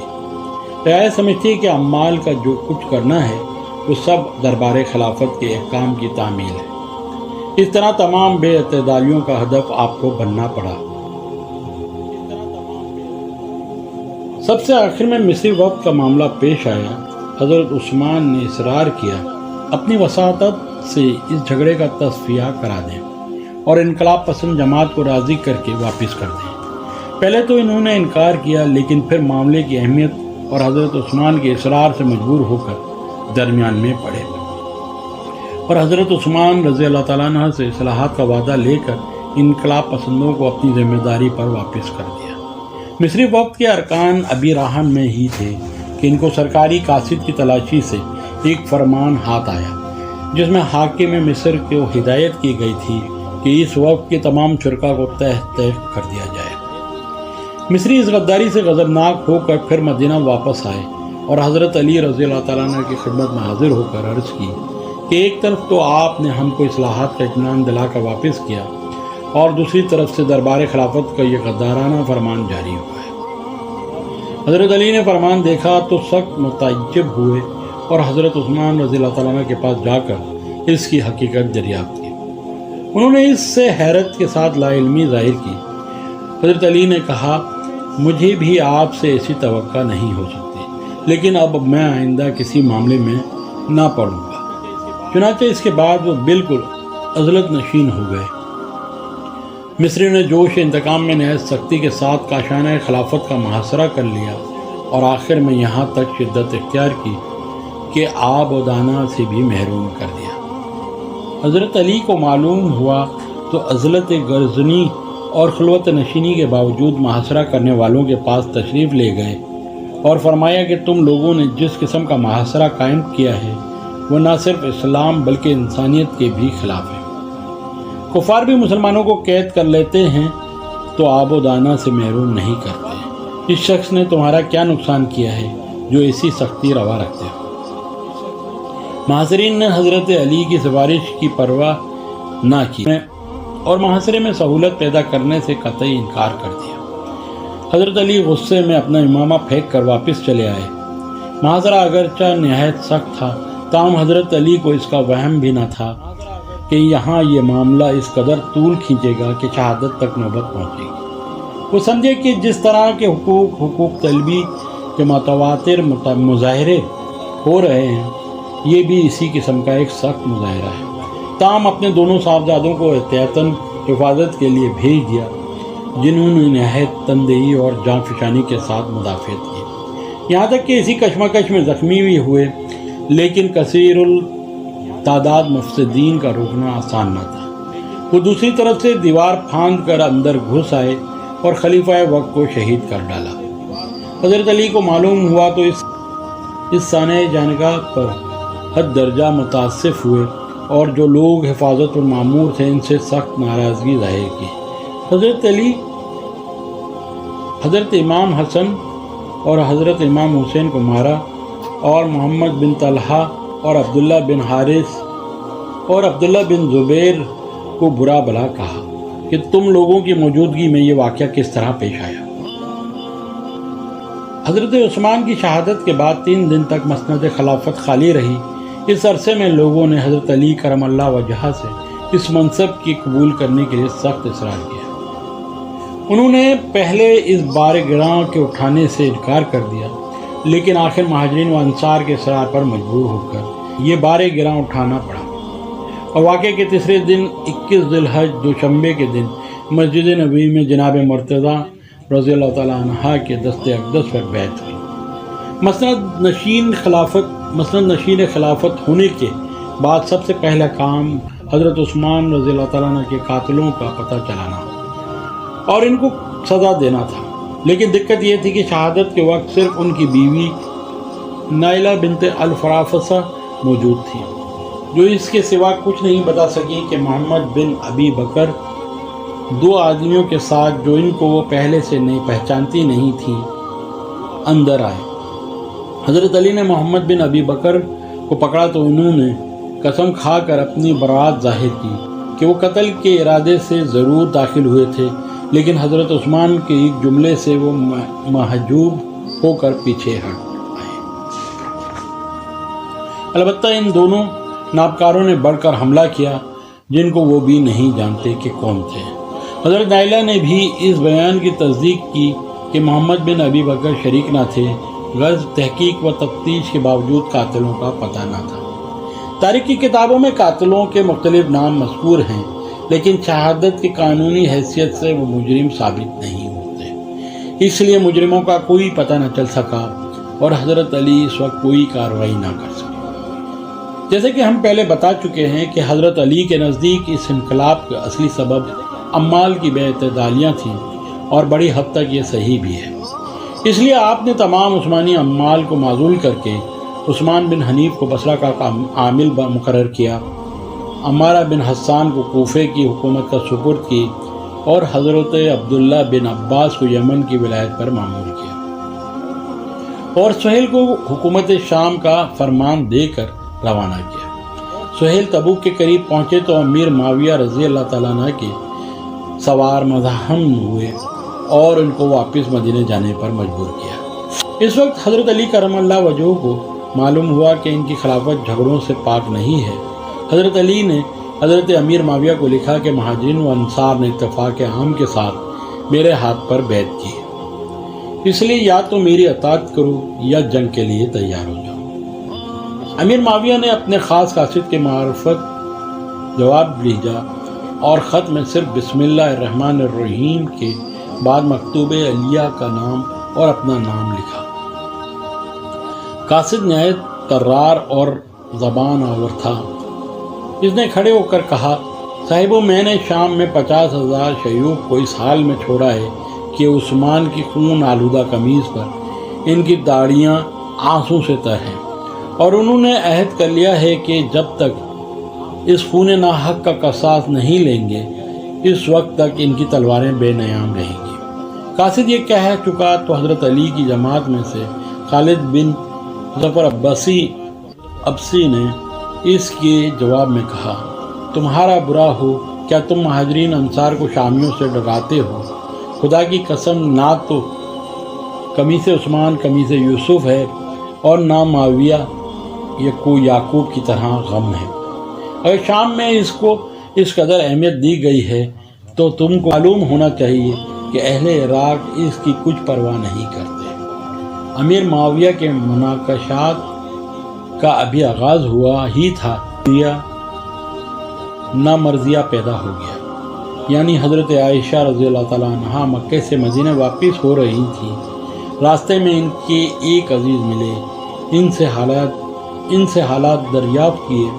S1: رعایا سمجھتی ہے کہ اعمال کا جو کچھ کرنا ہے وہ سب دربار خلافت کے احکام کی تعمیل ہے۔ اس طرح تمام بے اعتدالیوں کا ہدف آپ کو بننا پڑا۔ سب سے آخر میں مصری وفد کا معاملہ پیش آیا۔ حضرت عثمان نے اصرار کیا اپنی وساطت سے اس جھگڑے کا تصفیہ کرا دیں اور انقلاب پسند جماعت کو راضی کر کے واپس کر دیں۔ پہلے تو انہوں نے انکار کیا، لیکن پھر معاملے کی اہمیت اور حضرت عثمان کے اصرار سے مجبور ہو کر درمیان میں پڑے اور حضرت عثمان رضی اللہ تعالیٰ عنہ سے اصلاحات کا وعدہ لے کر انقلاب پسندوں کو اپنی ذمہ داری پر واپس کر دیا۔ مصری وفد کے ارکان ابھی راہن میں ہی تھے کہ ان کو سرکاری قاصد کی تلاشی سے ایک فرمان ہاتھ آیا، جس میں حاکم مصر کو ہدایت کی گئی تھی کہ اس وفد کے تمام شرکاء کو تحت کر دیا جائے۔ مصری اس غداری سے غضبناک ہو کر پھر مدینہ واپس آئے اور حضرت علی رضی اللہ تعالیٰ عنہ کی خدمت میں حاضر ہو کر عرض کی کہ ایک طرف تو آپ نے ہم کو اصلاحات کا اطمینان دلا کر واپس کیا اور دوسری طرف سے دربار خلافت کا یہ غدارانہ فرمان جاری ہوا ہے۔ حضرت علی نے فرمان دیکھا تو سخت متعجب ہوئے اور حضرت عثمان رضی اللہ تعالیٰ عنہ کے پاس جا کر اس کی حقیقت دریافت کی۔ انہوں نے اس سے حیرت کے ساتھ لا علمی ظاہر کی۔ حضرت علی نے کہا مجھے بھی آپ سے ایسی توقع نہیں ہو سکتی، لیکن اب میں آئندہ کسی معاملے میں نہ پڑوں گا۔ چنانچہ اس کے بعد وہ بالکل عزلت نشین ہو گئے۔ مصری نے جوش انتقام میں نہایت سختی کے ساتھ کاشانہ خلافت کا محاصرہ کر لیا اور آخر میں یہاں تک شدت اختیار کی کہ آب و دانہ سے بھی محروم کر دیا۔ حضرت علی کو معلوم ہوا تو عزلت گرزنی اور خلوت نشینی کے باوجود محاصرہ کرنے والوں کے پاس تشریف لے گئے اور فرمایا کہ تم لوگوں نے جس قسم کا محاصرہ قائم کیا ہے وہ نہ صرف اسلام بلکہ انسانیت کے بھی خلاف ہے۔ کفار بھی مسلمانوں کو قید کر لیتے ہیں تو آب و دانہ سے محروم نہیں کرتے۔ اس شخص نے تمہارا کیا نقصان کیا ہے جو ایسی سختی روا رکھتے ہو؟ محاصرین نے حضرت علی کی سفارش کی پرواہ نہ کی اور محاصرے میں سہولت پیدا کرنے سے قطعی انکار کر دیا۔ حضرت علی غصے میں اپنا امامہ پھینک کر واپس چلے آئے۔ محاصرہ اگرچہ نہایت سخت تھا، تاہم حضرت علی کو اس کا وہم بھی نہ تھا کہ یہاں یہ معاملہ اس قدر طول کھینچے گا کہ شہادت تک نوبت پہنچے گی۔ وہ سمجھے کہ جس طرح کے حقوق طلبی کے متواتر مظاہرے ہو رہے ہیں، یہ بھی اسی قسم کا ایک سخت مظاہرہ ہے۔ تاہم اپنے دونوں صاحبزادوں کو احتیاطاً حفاظت کے لیے بھیج دیا، جنہوں نے نہایت تندہی اور جان فشانی کے ساتھ مدافعت کی، یہاں تک کہ اسی کشمکش میں زخمی بھی ہوئے، لیکن کثیر التعداد مفسدین کا روکنا آسان نہ تھا۔ وہ دوسری طرف سے دیوار پھاند کر اندر گھس آئے اور خلیفہ وقت کو شہید کر ڈالا۔ حضرت علی کو معلوم ہوا تو اس سانحہ جانگاہ پر حد درجہ متاسف ہوئے اور جو لوگ حفاظت پر مامور تھے ان سے سخت ناراضگی ظاہر کی۔ حضرت علی حضرت امام حسن اور حضرت امام حسین کو مارا اور محمد بن طلحہ اور عبداللہ بن حارث اور عبداللہ بن زبیر کو برا بھلا کہا کہ تم لوگوں کی موجودگی میں یہ واقعہ کس طرح پیش آیا۔ حضرت عثمان کی شہادت کے بعد 3 دن تک مسند خلافت خالی رہی۔ اس عرصے میں لوگوں نے حضرت علی کرم اللہ وجہہ سے اس منصب کی قبول کرنے کے لیے سخت اصرار کیا۔ انہوں نے پہلے اس بار گراں کے اٹھانے سے انکار کر دیا، لیکن آخر مہاجرین و انصار کے اصرار پر مجبور ہو کر یہ بار گراں اٹھانا پڑا، اور واقعے کے تیسرے دن 21 ذی الحج دوشنبے کے دن مسجد نبوی میں جناب مرتضیٰ رضی اللہ تعالیٰ عنہ کے دست اقدس پر بیعت ہوئی۔ مسند نشین خلافت ہونے کے بعد سب سے پہلا کام حضرت عثمان رضی اللہ تعالیٰ عنہ کے قاتلوں کا پتہ چلانا اور ان کو سزا دینا تھا، لیکن دقت یہ تھی کہ شہادت کے وقت صرف ان کی بیوی نائلہ بنت الفرافسہ موجود تھی، جو اس کے سوا کچھ نہیں بتا سکی کہ محمد بن ابی بکر 2 آدمیوں کے ساتھ، جو ان کو وہ پہلے سے پہچانتی نہیں تھیں، اندر آئے۔ حضرت علی نے محمد بن ابی بکر کو پکڑا تو انہوں نے قسم کھا کر اپنی برات ظاہر کی کہ وہ قتل کے ارادے سے ضرور داخل ہوئے تھے، لیکن حضرت عثمان کے ایک جملے سے وہ محجوب ہو کر پیچھے ہٹ آئے۔ البتہ ان دونوں نابکاروں نے بڑھ کر حملہ کیا، جن کو وہ بھی نہیں جانتے کہ کون تھے۔ حضرت نائلہ نے بھی اس بیان کی تصدیق کی کہ محمد بن ابی بکر شریک نہ تھے، غرض تحقیق و تفتیش کے باوجود قاتلوں کا پتہ نہ تھا۔ تاریخ کی کتابوں میں قاتلوں کے مختلف نام مذکور ہیں، لیکن شہادت کی قانونی حیثیت سے وہ مجرم ثابت نہیں ہوتے، اس لیے مجرموں کا کوئی پتہ نہ چل سکا اور حضرت علی اس وقت کوئی کارروائی نہ کر سکے۔ جیسے کہ ہم پہلے بتا چکے ہیں کہ حضرت علی کے نزدیک اس انقلاب کا اصلی سبب عمال کی بے اعتدالیاں تھیں، اور بڑی حد تک یہ صحیح بھی ہے۔ اس لیے آپ نے تمام عثمانی عمال کو معزول کر کے عثمان بن حنیف کو بصرہ کا عامل مقرر کیا، عمارہ بن حسان کو کوفے کی حکومت کا سپرد کی، اور حضرت عبداللہ بن عباس کو یمن کی ولایت پر مامور کیا، اور سہیل کو حکومت شام کا فرمان دے کر روانہ کیا۔ سہیل تبوک کے قریب پہنچے تو امیر معاویہ رضی اللہ تعالیٰ عنہ کے سوار مزاحم ہوئے اور ان کو واپس مدینے جانے پر مجبور کیا۔ اس وقت حضرت علی کرم اللہ وجہہ کو معلوم ہوا کہ ان کی خلافت جھگڑوں سے پاک نہیں ہے۔ حضرت علی نے حضرت امیر معاویہ کو لکھا کہ مہاجرین و انصار نے اتفاق عام کے ساتھ میرے ہاتھ پر بیعت کی، اس لیے یا تو میری اطاعت کرو یا جنگ کے لیے تیار ہو جاؤ۔ امیر معاویہ نے اپنے خاص قاصد کے معرفت جواب بھیجا اور خط میں صرف بسم اللہ الرحمن الرحیم کے بعد مکتوب علیہ کا نام اور اپنا نام لکھا۔ قاصد نہایت طرار اور زبان آور تھا۔ اس نے کھڑے ہو کر کہا، صاحبو، میں نے شام میں 50,000 شیوخ کو اس حال میں چھوڑا ہے کہ عثمان کی خون آلودہ قمیض پر ان کی داڑیاں آنسوں سے تر ہیں، اور انہوں نے عہد کر لیا ہے کہ جب تک اس خون ناحق کا قصاص نہیں لیں گے، اس وقت تک ان کی تلواریں بے نیام رہیں گی۔ قاصد یہ کہہ چکا تو حضرت علی کی جماعت میں سے خالد بن ظفر ابسی نے اس کے جواب میں کہا، تمہارا برا ہو، کیا تم مہاجرین انصار کو شامیوں سے ڈراتے ہو؟ خدا کی قسم نہ تو قمیص عثمان قمیص یوسف ہے اور نہ معاویہ کو یعقوب کی طرح غم ہے۔ اگر شام میں اس کو اس قدر اہمیت دی گئی ہے تو تم کو معلوم ہونا چاہیے کہ اہل عراق اس کی کچھ پرواہ نہیں کرتے۔ امیر معاویہ کے مناقشات کا ابھی آغاز ہوا ہی تھا، نامرضیہ پیدا ہو گیا۔ یعنی حضرت عائشہ رضی اللہ تعالیٰ عنہا مکے سے مدینہ واپس ہو رہی تھی، راستے میں ان کے ایک عزیز ملے، ان سے حالات دریافت کیے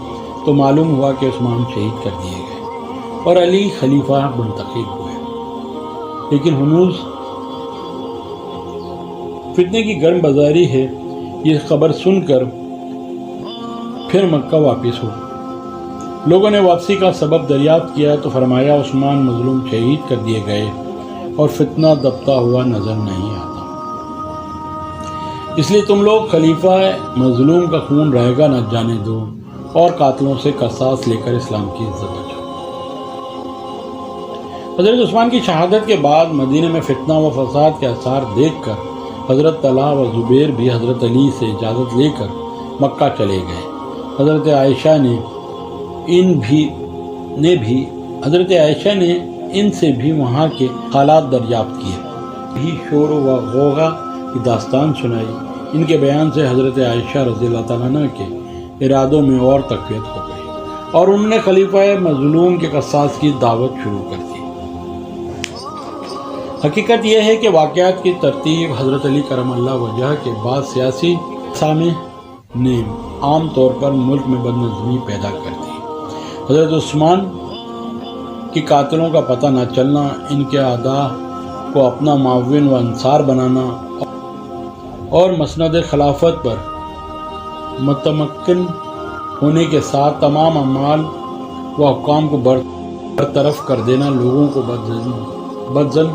S1: تو معلوم ہوا کہ عثمان شہید کر دیے گئے اور علی خلیفہ منتخب ہوئے۔ لیکن ہنوز فتنے کی گرم بازاری ہے۔ یہ خبر سن کر پھر مکہ واپس ہو۔ لوگوں نے واپسی کا سبب دریافت کیا تو فرمایا عثمان مظلوم شہید کر دیے گئے اور فتنہ دبتا ہوا نظر نہیں آتا، اس لیے تم لوگ خلیفہ مظلوم کا خون رہے گا نہ جانے دو اور قاتلوں سے قصاص لے کر اسلام کی عزت بچاؤ۔ حضرت عثمان کی شہادت کے بعد مدینہ میں فتنہ و فساد کے آثار دیکھ کر حضرت طلحہ و زبیر بھی حضرت علی سے اجازت لے کر مکہ چلے گئے۔ حضرت عائشہ نے ان سے بھی وہاں کے حالات دریافت کیے، بھی شور و غوغا کی داستان سنائی۔ ان کے بیان سے حضرت عائشہ رضی اللہ تعالیٰ عنہ کے ارادوں میں اور تقویت ہو گئی اور انہوں نے خلیفہ مظلوم کے قصاص کی دعوت شروع کر دی۔ حقیقت یہ ہے کہ واقعات کی ترتیب حضرت علی کرم اللہ وجہ کے بعد سیاسی سامع نے عام طور پر ملک میں بدنظمی پیدا کر دی۔ حضرت عثمان کی قاتلوں کا پتہ نہ چلنا، ان کے اعداء کو اپنا معاون و انصار بنانا اور مسند خلافت پر متمکن ہونے کے ساتھ تمام اعمال و حکام کو برطرف کر دینا لوگوں کو بدظن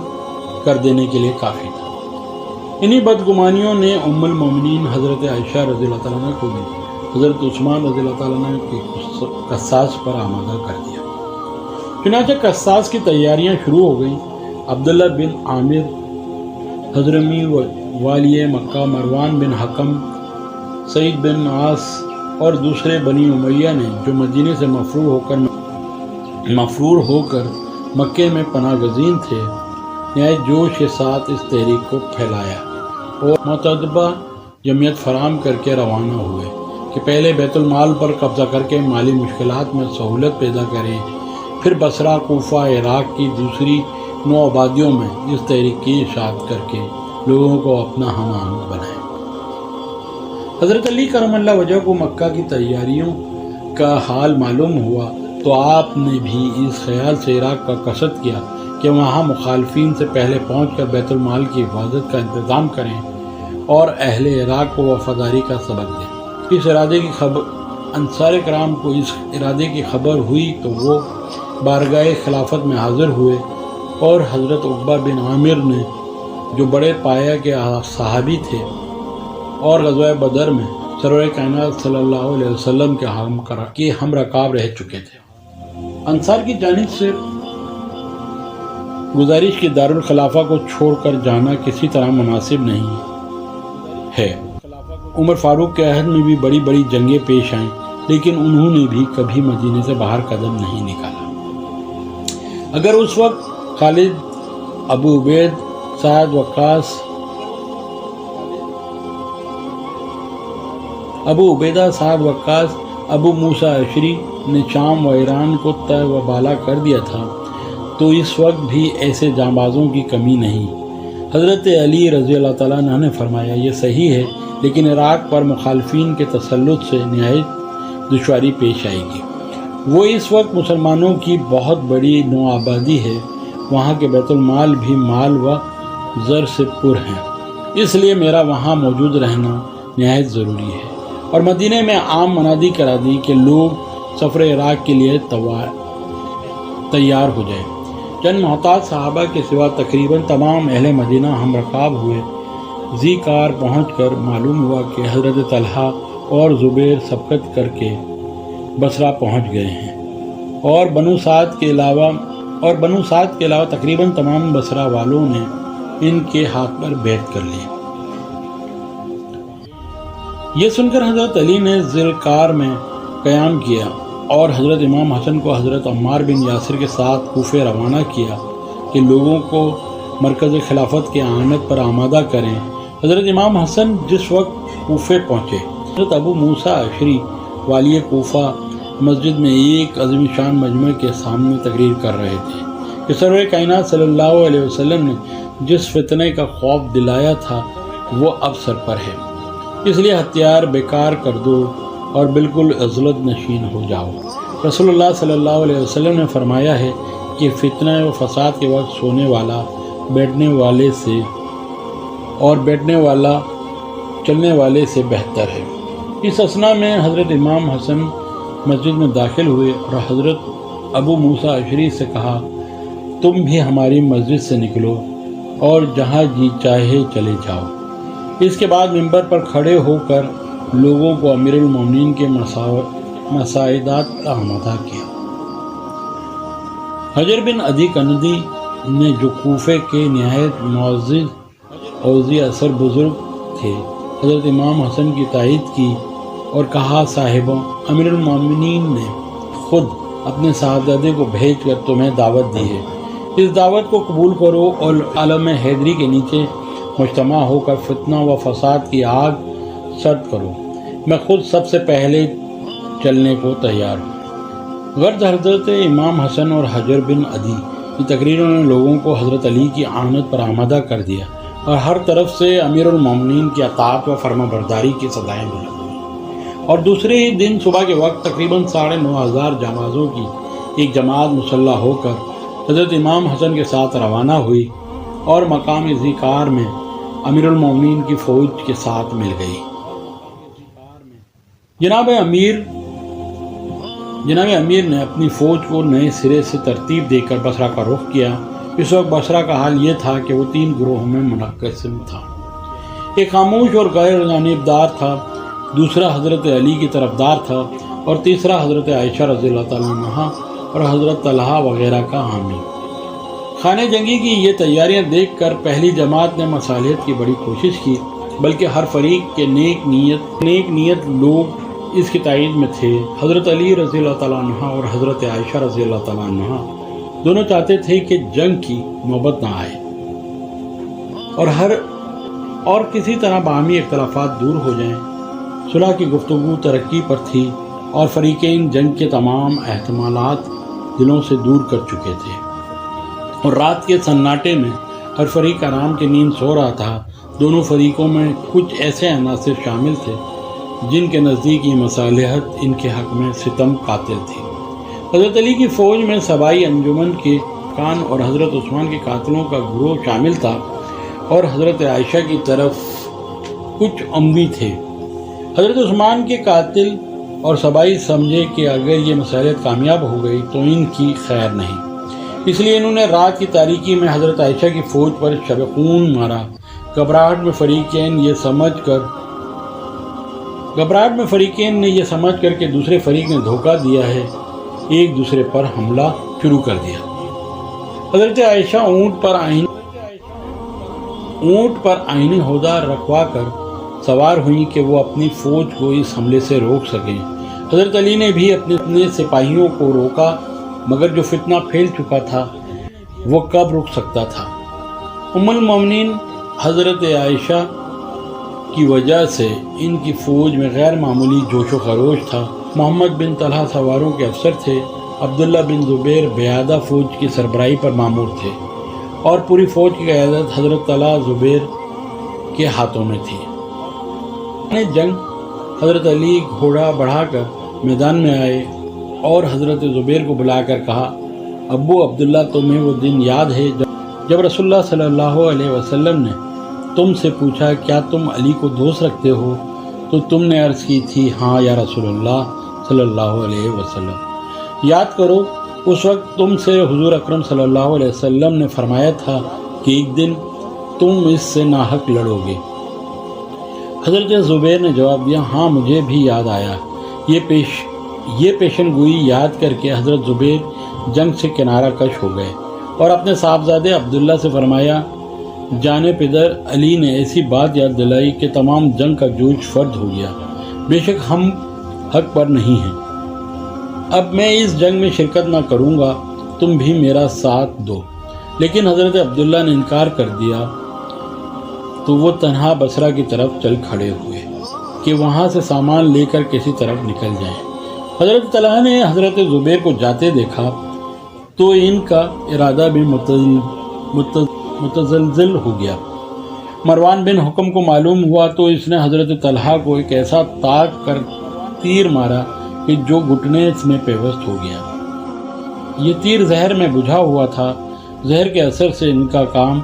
S1: کر دینے کے لیے کافی تھا۔ انہی بدگمانیوں نے ام المومنین حضرت عائشہ رضی اللہ تعالیٰ عنہ کو بھی حضرت عثمان رضی اللہ تعالیٰ عنہ کے قصاص پر آمادہ کر دیا۔ چنانچہ قصاص کی تیاریاں شروع ہو گئیں۔ عبداللہ بن عامر حضرمی والی مکہ، مروان بن حکم، سعید بن عاص اور دوسرے بنی امیہ نے جو مدینے سے مفرور ہو کر مکے میں پناہ گزین تھے، نہایت جوش کے ساتھ اس تحریک کو پھیلایا اور متعدبہ جمعیت فراہم کر کے روانہ ہوئے کہ پہلے بیت المال پر قبضہ کر کے مالی مشکلات میں سہولت پیدا کریں، پھر بصرہ، کوفہ، عراق کی دوسری 9 آبادیوں میں اس تحریک کی اشاعت کر کے لوگوں کو اپنا ہم آہنگ بنائیں۔ حضرت علی کرم اللہ وجہ کو مکہ کی تیاریوں کا حال معلوم ہوا تو آپ نے بھی اس خیال سے عراق کا قصد کیا کہ وہاں مخالفین سے پہلے پہنچ کر بیت المال کی حفاظت کا انتظام کریں اور اہل عراق کو وفاداری کا سبق دیں۔ اس ارادے کی خبر انصار کرام کو اس ارادے کی خبر ہوئی تو وہ بارگاہ خلافت میں حاضر ہوئے اور حضرت عقبہ بن عامر نے جو بڑے پایہ کے صحابی تھے اور غزوہ بدر میں سرور کائنات صلی اللہ علیہ وسلم کے ہم رکاب رہ چکے تھے، انصار کی جانب سے گزارش کی دارالخلافہ کو چھوڑ کر جانا کسی طرح مناسب نہیں ہے۔ عمر فاروق کے عہد میں بھی بڑی بڑی جنگیں پیش آئیں، لیکن انہوں نے بھی کبھی مدینے سے باہر قدم نہیں نکالا۔ اگر اس وقت خالد، ابو عبید، سعد وقاص، ابو عبیدہ، سعد وقاص، ابو موسیٰ اشری نے شام و ایران کو طے و بالا کر دیا تھا تو اس وقت بھی ایسے جانبازوں کی کمی نہیں۔ حضرت علی رضی اللہ تعالیٰ عنہ نے فرمایا یہ صحیح ہے، لیکن عراق پر مخالفین کے تسلط سے نہایت دشواری پیش آئے گی۔ وہ اس وقت مسلمانوں کی بہت بڑی نو آبادی ہے، وہاں کے بیت المال بھی مال و زر سے پر ہیں، اس لیے میرا وہاں موجود رہنا نہایت ضروری ہے۔ اور مدینہ میں عام منادی کرا دی کہ لوگ سفر عراق کے لیے تیار ہو جائیں۔ چند محتاط صحابہ کے سوا تقریباً تمام اہل مدینہ ہم رکاب ہوئے۔ ذی کار پہنچ کر معلوم ہوا کہ حضرت طلحہ اور زبیر سبقت کر کے بصرہ پہنچ گئے ہیں اور بنو سعد کے علاوہ اور بنو سعد کے علاوہ تقریباً تمام بصرہ والوں نے ان کے ہاتھ پر بیعت کر لی۔ یہ سن کر حضرت علی نے ذوالفقار میں قیام کیا اور حضرت امام حسن کو حضرت عمار بن یاسر کے ساتھ کوفے روانہ کیا کہ لوگوں کو مرکز خلافت کے اعانت پر آمادہ کریں۔ حضرت امام حسن جس وقت کوفے پہنچے، حضرت ابو موسیٰ اشعری والی کوفہ مسجد میں ایک عظیم شان مجمع کے سامنے تقریر کر رہے تھے کہ سرور کائنات صلی اللہ علیہ وسلم نے جس فتنے کا خوف دلایا تھا وہ اب سر پر ہے، اس لیے ہتھیار بیکار کر دو اور بالکل عزلت نشین ہو جاؤ۔ رسول اللہ صلی اللہ علیہ وسلم نے فرمایا ہے کہ فتنہ و فساد کے وقت سونے والا بیٹھنے والے سے اور بیٹھنے والا چلنے والے سے بہتر ہے۔ اس اثنا میں حضرت امام حسن مسجد میں داخل ہوئے اور حضرت ابو موسیٰ اشعری سے کہا، تم بھی ہماری مسجد سے نکلو اور جہاں جی چاہے چلے جاؤ۔ اس کے بعد منبر پر کھڑے ہو کر لوگوں کو امیر المومنین کے مساعدات کا آمادہ کیا۔ حجر بن عدی کندی نے جو کوفے کے نہایت معزز اوذی اثر بزرگ تھے، حضرت امام حسن کی تائید کی اور کہا، صاحبوں، امیر المومنین نے خود اپنے صاحبزادے کو بھیج کر تمہیں دعوت دی ہے، اس دعوت کو قبول کرو اور علم حیدری کے نیچے مجتمع ہو کر فتنہ و فساد کی آگ سرد کرو۔ میں خود سب سے پہلے چلنے کو تیار ہوں۔ غرض حضرت امام حسن اور حجر بن عدی کی تقریروں نے لوگوں کو حضرت علی کی اعانت پر آمادہ کر دیا اور ہر طرف سے امیر المومنین کی اطاعت و فرما برداری کی صدائیں بلند ہوئیں۔ اور دوسرے ہی دن صبح کے وقت تقریباً 9,500 جمازوں کی ایک جماعت مسلح ہو کر حضرت امام حسن کے ساتھ روانہ ہوئی اور مقام ذوالفقار میں امیر المومنین کی فوج کے ساتھ مل گئی۔ جناب امیر نے اپنی فوج کو نئے سرے سے ترتیب دے کر بصرہ کا رخ کیا۔ اس وقت بصرہ کا حال یہ تھا کہ وہ 3 گروہوں میں منقسم تھا۔ ایک خاموش اور غیر جانبدار تھا، دوسرا حضرت علی کی طرفدار تھا اور تیسرا حضرت عائشہ رضی اللہ تعالیٰ عنہا اور حضرت طلحہ وغیرہ کا حامی۔ خانہ جنگی کی یہ تیاریاں دیکھ کر پہلی جماعت نے مصالحت کی بڑی کوشش کی، بلکہ ہر فریق کے نیک نیت لوگ اس کی تائید میں تھے۔ حضرت علی رضی اللہ تعالیٰ عنہ اور حضرت عائشہ رضی اللہ تعالیٰ عنہ دونوں چاہتے تھے کہ جنگ کی نوبت نہ آئے اور کسی طرح باہمی اختلافات دور ہو جائیں۔ صلح کی گفتگو ترقی پر تھی اور فریقین جنگ کے تمام احتمالات دلوں سے دور کر چکے تھے، اور رات کے سناٹے میں ہر فریق آرام کی نیند سو رہا تھا۔ دونوں فریقوں میں کچھ ایسے عناصر شامل تھے جن کے نزدیک یہ مصالحت ان کے حق میں ستم قاتل تھی۔ حضرت علی کی فوج میں سبائی انجمن کے کان اور حضرت عثمان کے قاتلوں کا گروہ شامل تھا، اور حضرت عائشہ کی طرف کچھ اموی تھے۔ حضرت عثمان کے قاتل اور سبائی سمجھے کہ اگر یہ مصالحت کامیاب ہو گئی تو ان کی خیر نہیں، اس لیے انہوں نے رات کی تاریکی میں حضرت عائشہ کی فوج پر شب خون مارا۔ گھبراہٹ میں فریقین نے یہ سمجھ کر کہ دوسرے فریق نے دھوکہ دیا ہے، ایک دوسرے پر حملہ شروع کر دیا۔ حضرت عائشہ اونٹ پر آئینی ہودہ رکھوا کر سوار ہوئیں کہ وہ اپنی فوج کو اس حملے سے روک سکیں۔ حضرت علی نے بھی اپنے سپاہیوں کو روکا، مگر جو فتنہ پھیل چکا تھا وہ کب رک سکتا تھا؟ ام المومنین حضرت عائشہ کی وجہ سے ان کی فوج میں غیر معمولی جوش و خروش تھا۔ محمد بن طلحہ سواروں کے افسر تھے، عبداللہ بن زبیر بیادہ فوج کی سربراہی پر مامور تھے، اور پوری فوج کی قیادت حضرت طلحہ زبیر کے ہاتھوں میں تھی۔ جنگ حضرت علی گھوڑا بڑھا کر میدان میں آئے اور حضرت زبیر کو بلا کر کہا، ابو عبداللہ، تمہیں وہ دن یاد ہے جب رسول اللہ صلی اللہ علیہ وسلم نے تم سے پوچھا کیا تم علی کو دوست رکھتے ہو؟ تو تم نے عرض کی تھی، ہاں یا رسول اللہ صلی اللہ علیہ وسلم۔ یاد کرو، اس وقت تم سے حضور اکرم صلی اللہ علیہ وسلم نے فرمایا تھا کہ ایک دن تم اس سے ناحق لڑو گے۔ حضرت زبیر نے جواب دیا، ہاں مجھے بھی یاد آیا۔ یہ پیشن گوئی یاد کر کے حضرت زبیر جنگ سے کنارہ کش ہو گئے اور اپنے صاحبزادے عبداللہ سے فرمایا، جانب پدر علی نے ایسی بات یاد دلائی کہ تمام جنگ کا جوش فرد ہو گیا۔ بے شک ہم حق پر نہیں ہیں، اب میں اس جنگ میں شرکت نہ کروں گا، تم بھی میرا ساتھ دو۔ لیکن حضرت عبداللہ نے انکار کر دیا تو وہ تنہا بصرہ کی طرف چل کھڑے ہوئے کہ وہاں سے سامان لے کر کسی طرف نکل جائیں۔ حضرت طلحہ نے حضرت زبیر کو جاتے دیکھا تو ان کا ارادہ بھی متزلزل ہو گیا۔ مروان بن حکم کو معلوم ہوا تو اس نے حضرت طلحہ کو ایک ایسا تاک کر تیر مارا کہ جو گھٹنے میں پیوست ہو گیا۔ یہ تیر زہر میں بجھا ہوا تھا، زہر کے اثر سے ان کا کام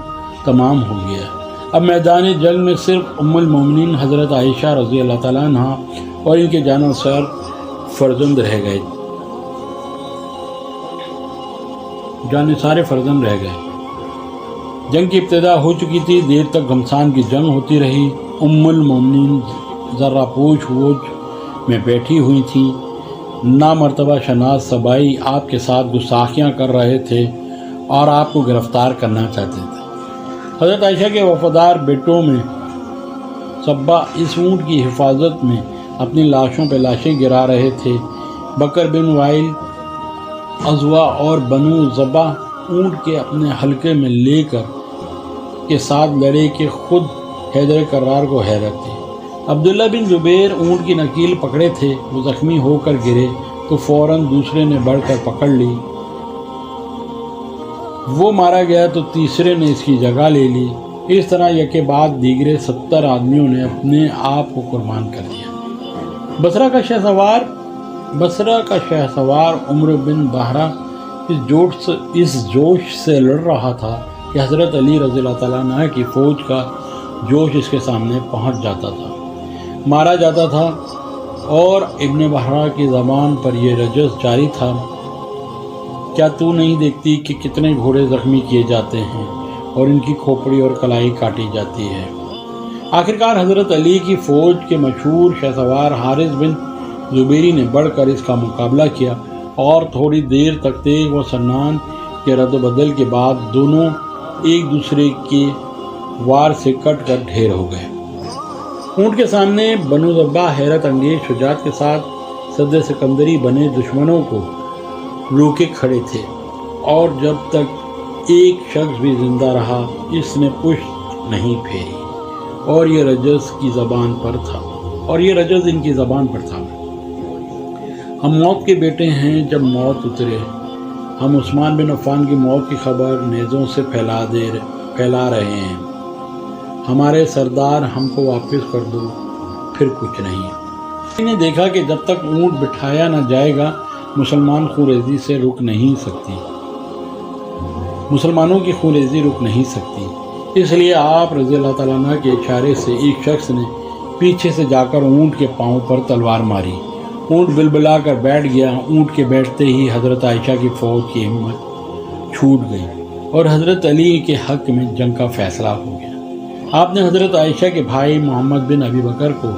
S1: تمام ہو گیا۔ اب میدان جنگ میں صرف ام المومنین حضرت عائشہ رضی اللہ تعالیٰ عنہ اور ان کے جانشین فرزند رہ گئے، جنگ کی ابتدا ہو چکی تھی، دیر تک گھمسان کی جنگ ہوتی رہی۔ ام المومنین ذرہ پوش ووج میں بیٹھی ہوئی تھیں، نامرتبہ شناس سبائی آپ کے ساتھ گستاخیاں کر رہے تھے اور آپ کو گرفتار کرنا چاہتے تھے۔ حضرت عائشہ کے وفادار بیٹوں میں صبا اس اونٹ کی حفاظت میں اپنی لاشوں پہ لاشیں گرا رہے تھے۔ بکر بن وائل، عزوہ اور بنو ضبا اونٹ کے اپنے حلقے میں لے کر کے ساتھ لڑے کہ خود حیدر کرار کو حیرت تھی۔ عبداللہ بن زبیر اونٹ کی نکیل پکڑے تھے، وہ زخمی ہو کر گرے تو فوراً دوسرے نے بڑھ کر پکڑ لی، وہ مارا گیا تو تیسرے نے اس کی جگہ لے لی۔ اس طرح یکے بعد دیگرے 70 آدمیوں نے اپنے آپ کو قربان کر دیا۔ بصرہ کا شہ سوار عمر بن بحرہ اس جوش سے لڑ رہا تھا کہ حضرت علی رضی اللہ تعالیٰ عنہ کی فوج کا جوش اس کے سامنے پہنچ جاتا تھا، مارا جاتا تھا، اور ابن بحرہ کی زبان پر یہ رجس جاری تھا، کیا تو نہیں دیکھتی کہ کتنے گھوڑے زخمی کیے جاتے ہیں اور ان کی کھوپڑی اور کلائی کاٹی جاتی ہے۔ آخرکار حضرت علی کی فوج کے مشہور شہ سوار حارث بن زبیری نے بڑھ کر اس کا مقابلہ کیا اور تھوڑی دیر تک تیغ و سنان کے رد و بدل کے بعد دونوں ایک دوسرے کے وار سے کٹ کر ڈھیر ہو گئے۔ اونٹ کے سامنے بنو ضبا حیرت انگیز شجاعت کے ساتھ صد سکندری بنے دشمنوں کو روکے کھڑے تھے، اور جب تک ایک شخص بھی زندہ رہا اس نے پشت نہیں پھیری، اور یہ رجز ان کی زبان پر تھا۔ ہم موت کے بیٹے ہیں جب موت اترے، ہم عثمان بن عفان کی موت کی خبر نیزوں سے پھیلا رہے ہیں، ہمارے سردار ہم کو واپس کر دو، پھر کچھ نہیں۔ کسی نے دیکھا کہ جب تک اونٹ بٹھایا نہ جائے گا مسلمانوں کی خونریزی رک نہیں سکتی، اس لیے آپ رضی اللہ تعالیٰ عنہ کے اشارے سے ایک شخص نے پیچھے سے جا کر اونٹ کے پاؤں پر تلوار ماری، اونٹ بلبلا کر بیٹھ گیا۔ اونٹ کے بیٹھتے ہی حضرت عائشہ کی فوج کی ہمت چھوٹ گئی اور حضرت علی کے حق میں جنگ کا فیصلہ ہو گیا۔ آپ نے حضرت عائشہ کے بھائی محمد بن ابی بکر کو،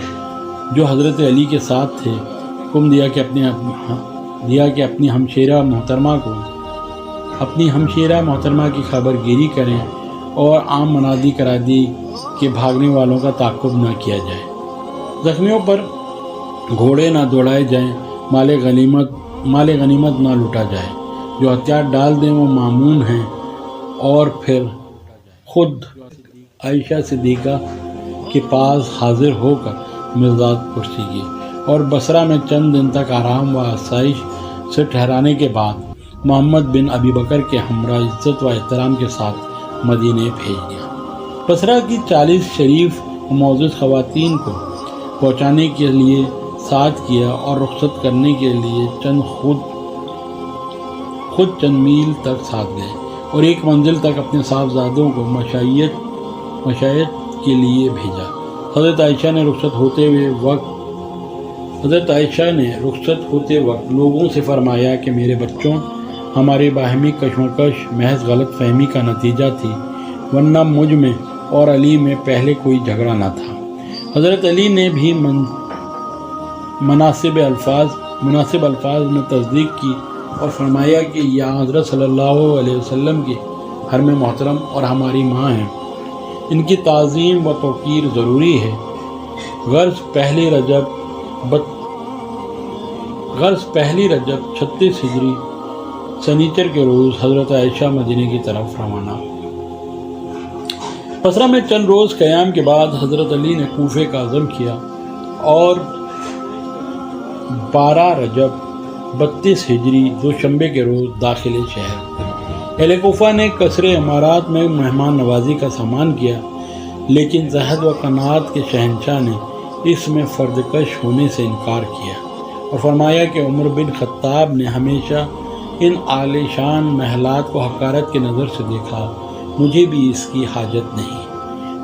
S1: جو حضرت علی کے ساتھ تھے، حکم دیا کہ اپنی ہمشیرہ محترمہ کی خبر گیری کریں اور عام منادی کرا دی کہ بھاگنے والوں کا تعاقب نہ کیا جائے، زخمیوں پر گھوڑے نہ دوڑائے جائیں، مال غنیمت نہ لوٹا جائے، جو ہتھیار ڈال دیں وہ مامون ہیں، اور پھر خود عائشہ صدیقہ کے پاس حاضر ہو کر مزاد پرسی کی، اور بصرہ میں چند دن تک آرام و آسائش سے ٹھہرانے کے بعد محمد بن ابی بکر کے ہمراہ عزت و احترام کے ساتھ مدینے بھیج دیا۔ بصرہ کی 40 شریف و معزز خواتین کو پہنچانے کے لیے ساتھ کیا اور رخصت کرنے کے لیے خود چند میل تک ساتھ گئے اور ایک منزل تک اپنے صاحبزادوں کو مشیت کے لیے بھیجا۔ حضرت عائشہ نے رخصت ہوتے وقت لوگوں سے فرمایا کہ میرے بچوں، ہمارے باہمی کشمکش محض غلط فہمی کا نتیجہ تھی، ورنہ مجھ میں اور علی میں پہلے کوئی جھگڑا نہ تھا۔ حضرت علی نے بھی مناسب الفاظ میں تصدیق کی اور فرمایا کہ یہ حضرت صلی اللہ علیہ وسلم کے حرم محترم اور ہماری ماں ہیں، ان کی تعظیم و توقیر ضروری ہے۔ غرض پہلی رجب 36 ہجری سنیچر کے روز حضرت عائشہ مدینہ کی طرف روانہ۔ بصرہ میں چند روز قیام کے بعد حضرت علی نے کوفے کا عزم کیا اور 12 رجب 32 ہجری دوشنبے کے روز داخل شہر۔ اہل کوفہ نے قصر امارات میں مہمان نوازی کا سامان کیا، لیکن زہد و قناعت کے شہنشاہ نے اس میں فردکش ہونے سے انکار کیا اور فرمایا کہ عمر بن خطاب نے ہمیشہ ان عالی شان محلات کو حقارت کی نظر سے دیکھا، مجھے بھی اس کی حاجت نہیں،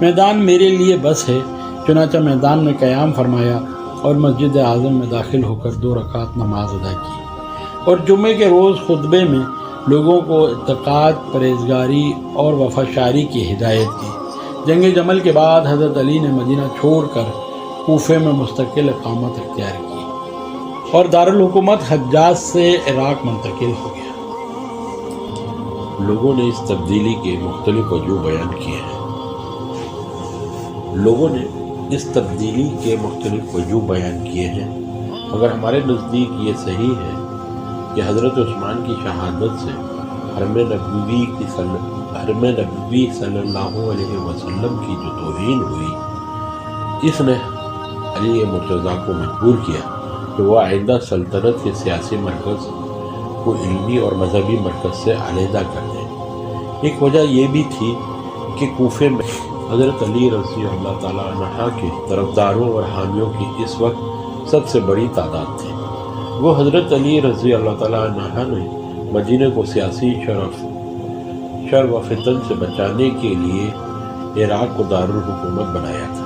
S1: میدان میرے لیے بس ہے۔ چنانچہ میدان میں قیام فرمایا اور مسجد اعظم میں داخل ہو کر 2 رکعت نماز ادا کی اور جمعے کے روز خطبے میں لوگوں کو اتقاد، پرہیزگاری اور وفاشاری کی ہدایت کی۔ جنگ جمل کے بعد حضرت علی نے مدینہ چھوڑ کر کوفے میں مستقل اقامت اختیار کی اور دارالحکومت حجاز سے عراق منتقل ہو گیا۔ لوگوں نے اس تبدیلی کے مختلف وجوہ بیان کیے ہیں، مگر ہمارے نزدیک یہ صحیح ہے کہ حضرت عثمان کی شہادت سے حرم نبوی صلی اللہ علیہ وسلم کی جو توہین ہوئی، اس نے علی مرتضیٰ کو مجبور کیا کہ وہ آئندہ سلطنت کے سیاسی مرکز کو علمی اور مذہبی مرکز سے علیحدہ کر دیں۔ ایک وجہ یہ بھی تھی کہ کوفے میں حضرت علی رضی اللہ تعالیٰ عنہ کے طرفداروں اور حامیوں کی اس وقت سب سے بڑی تعداد تھی۔ وہ حضرت علی رضی اللہ تعالیٰ عنہ نے مدینہ کو سیاسی شر و فتن سے بچانے کے لیے عراق کو دارالحکومت بنایا تھا۔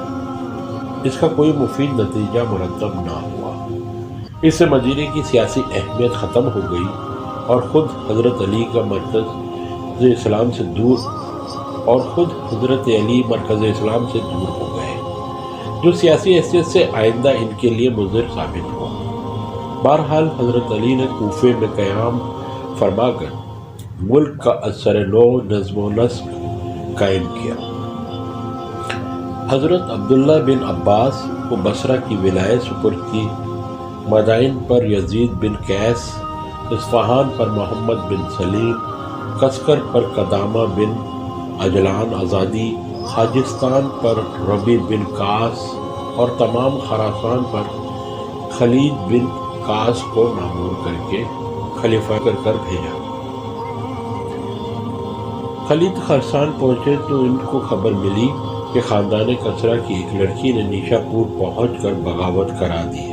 S1: اس کا کوئی مفید نتیجہ مرتب نہ ہوا، اس سے مدینہ کی سیاسی اہمیت ختم ہو گئی اور خود حضرت علی مرکز اسلام سے دور ہو گئے، جو سیاسی حیثیت سے آئندہ ان کے لیے مضر ثابت ہوا۔ بہرحال حضرت علی نے کوفے میں قیام فرما کر ملک کا اثر نو نظم و نسق قائم کیا۔ حضرت عبداللہ بن عباس کو بصرہ کی ولایت سپرد کی، مدائن پر یزید بن قیس، اصفہان پر محمد بن سلیم، قسکر پر قدامہ بن عجلان آزادی، خاجستان پر ربیع بن قاس اور تمام خراسان پر خلید بن قاس کو مامور کر کے خلیفہ کر بھیجا۔ خلید خراسان پہنچے تو ان کو خبر ملی کہ خاندان کسرا کی ایک لڑکی نے نیشا پور پہنچ کر بغاوت کرا دی ہے۔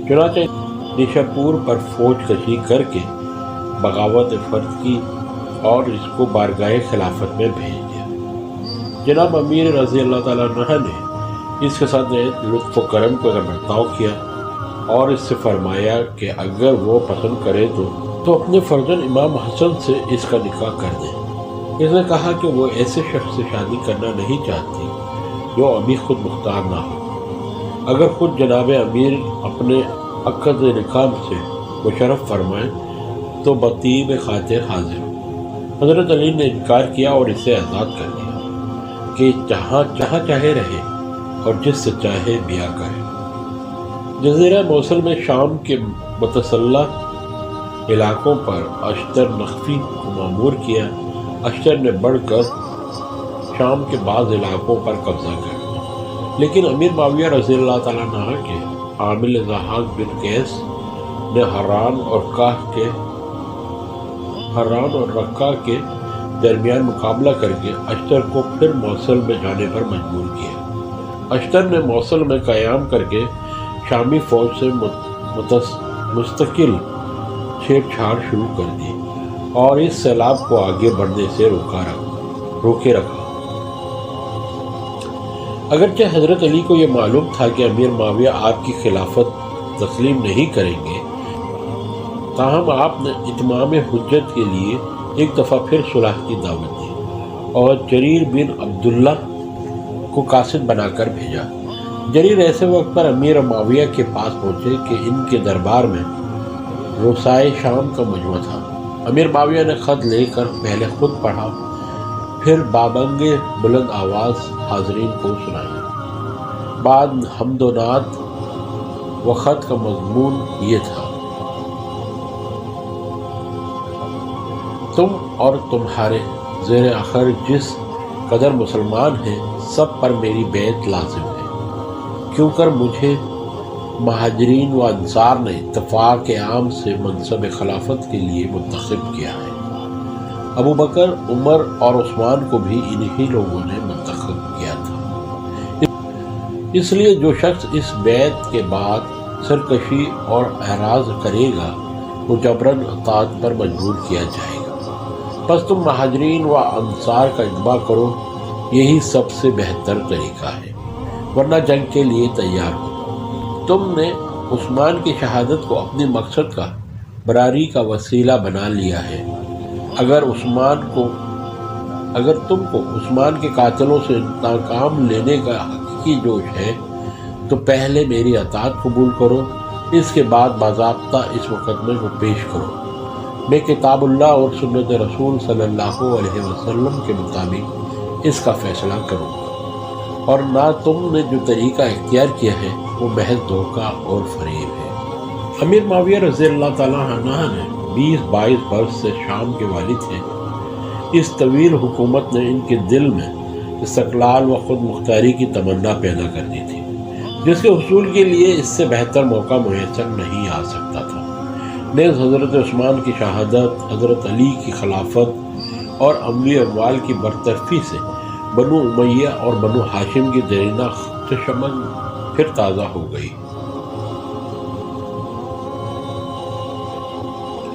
S1: چنانچہ نیشا پور پر فوج کشی کر کے بغاوت فرض کی اور اس کو بارگاہ خلافت میں بھیج دیا۔ جناب امیر رضی اللہ تعالیٰ عنہ نے اس کے ساتھ لطف و کرم کا برتاؤ کیا اور اس سے فرمایا کہ اگر وہ پسند کرے تو اپنے فرزند امام حسن سے اس کا نکاح کر دیں۔ اس نے کہا کہ وہ ایسے شخص سے شادی کرنا نہیں چاہتی جو ابھی خود مختار نہ ہو۔ اگر خود جناب امیر اپنے عقد نکاح سے مشرف فرمائیں تو بطیب خاطر حاضر ہو۔ حضرت علی نے انکار کیا اور اسے آزاد کر دیا کہ جہاں چاہے رہے اور جس سے چاہے بیاہ کرے۔ جزیرہ موصل میں شام کے متسلح علاقوں پر اشتر نخفی کو مامور کیا۔ اشتر نے بڑھ کر شام کے بعض علاقوں پر قبضہ کیا، لیکن امیر معاویہ رضی اللہ تعالیٰ عنہ کے عامل ضحاک بن قیس نے حران اور رقہ کے درمیان مقابلہ کر کے اشتر کو پھر موصل میں جانے پر مجبور کیا۔ اشتر نے موصل میں قیام کر کے شامی فوج سے مستقل چھیڑ چھاڑ شروع کر دی اور اس سیلاب کو آگے بڑھنے سے روکے رکھا۔ اگرچہ حضرت علی کو یہ معلوم تھا کہ امیر معاویہ آپ کی خلافت تسلیم نہیں کریں گے، تاہم آپ نے اتمام حجت کے لیے ایک دفعہ پھر صلح کی دعوت دی اور جریر بن عبداللہ کو قاصد بنا کر بھیجا۔ جریر ایسے وقت پر امیر معاویہ کے پاس پہنچے کہ ان کے دربار میں رسائے شام کا مجموعہ تھا۔ امیر معاویہ نے خط لے کر پہلے خود پڑھا، پھر بابنگ بلند آواز حاضرین کو سنایا۔ بعد حمد و نعت و خط کا مضمون یہ تھا: تم اور تمہارے زیر اثر جس قدر مسلمان ہیں سب پر میری بیعت لازم ہے، کیوں کر مجھے مہاجرین و انصار نے اتفاق عام سے منصب خلافت کے لیے منتخب کیا ہے۔ ابو بکر، عمر اور عثمان کو بھی انہی لوگوں نے منتخب کیا تھا۔ اس لیے جو شخص اس بیعت کے بعد سرکشی اور اعراض کرے گا وہ جبراً اطاعت پر مجبور کیا جائے گا۔ بس تم مہاجرین و انصار کا اتباع کرو، یہی سب سے بہتر طریقہ ہے، ورنہ جنگ کے لیے تیار ہو۔ تم نے عثمان کی شہادت کو اپنے مقصد کا براری کا وسیلہ بنا لیا ہے۔ اگر تم کو عثمان کے قاتلوں سے ناکام لینے کا حقیقی جوش ہے تو پہلے میری اطاعت قبول کرو، اس کے بعد باضابطہ اس مقدمے کو پیش کرو۔ میں کتاب اللہ اور سنت رسول صلی اللہ علیہ وسلم کے مطابق اس کا فیصلہ کروں گا، اور نہ تم نے جو طریقہ اختیار کیا ہے وہ محض دھوکہ اور فریب ہے۔ امیر معاویہ رضی اللہ تعالیٰ عنہ نے 20-22 برس سے شام کے والی تھے۔ اس طویل حکومت نے ان کے دل میں استقلال و خود مختاری کی تمنا پیدا کر دی تھی، جس کے حصول کے لیے اس سے بہتر موقع میسر نہیں آ سکتا تھا۔ نیز حضرت عثمان کی شہادت، حضرت علی کی خلافت اور اموی اموال کی برطرفی سے بنو امیہ اور بنو ہاشم کی دیرینہ خشمن پھر تازہ ہو گئی۔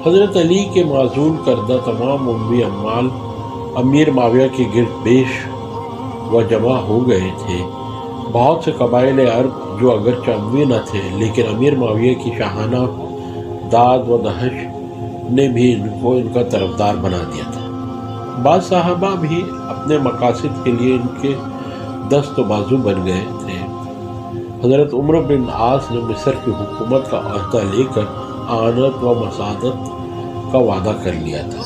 S1: حضرت علی کے معزول کردہ تمام اموی اموال امیر معاویہ کے گرد پیش و جمع ہو گئے تھے۔ بہت سے قبائل عرب جو اگرچہ اموی نہ تھے لیکن امیر معاویہ کی شاہانہ داد و دہش نے بھی ان کو ان کا طرفدار بنا دیا تھا۔ بعض صحابہ بھی اپنے مقاصد کے لیے ان کے دست و بازو بن گئے تھے۔ حضرت عمر بن عاص نے مصر کی حکومت کا عہدہ لے کر اعانت و مساعدت کا وعدہ کر لیا تھا۔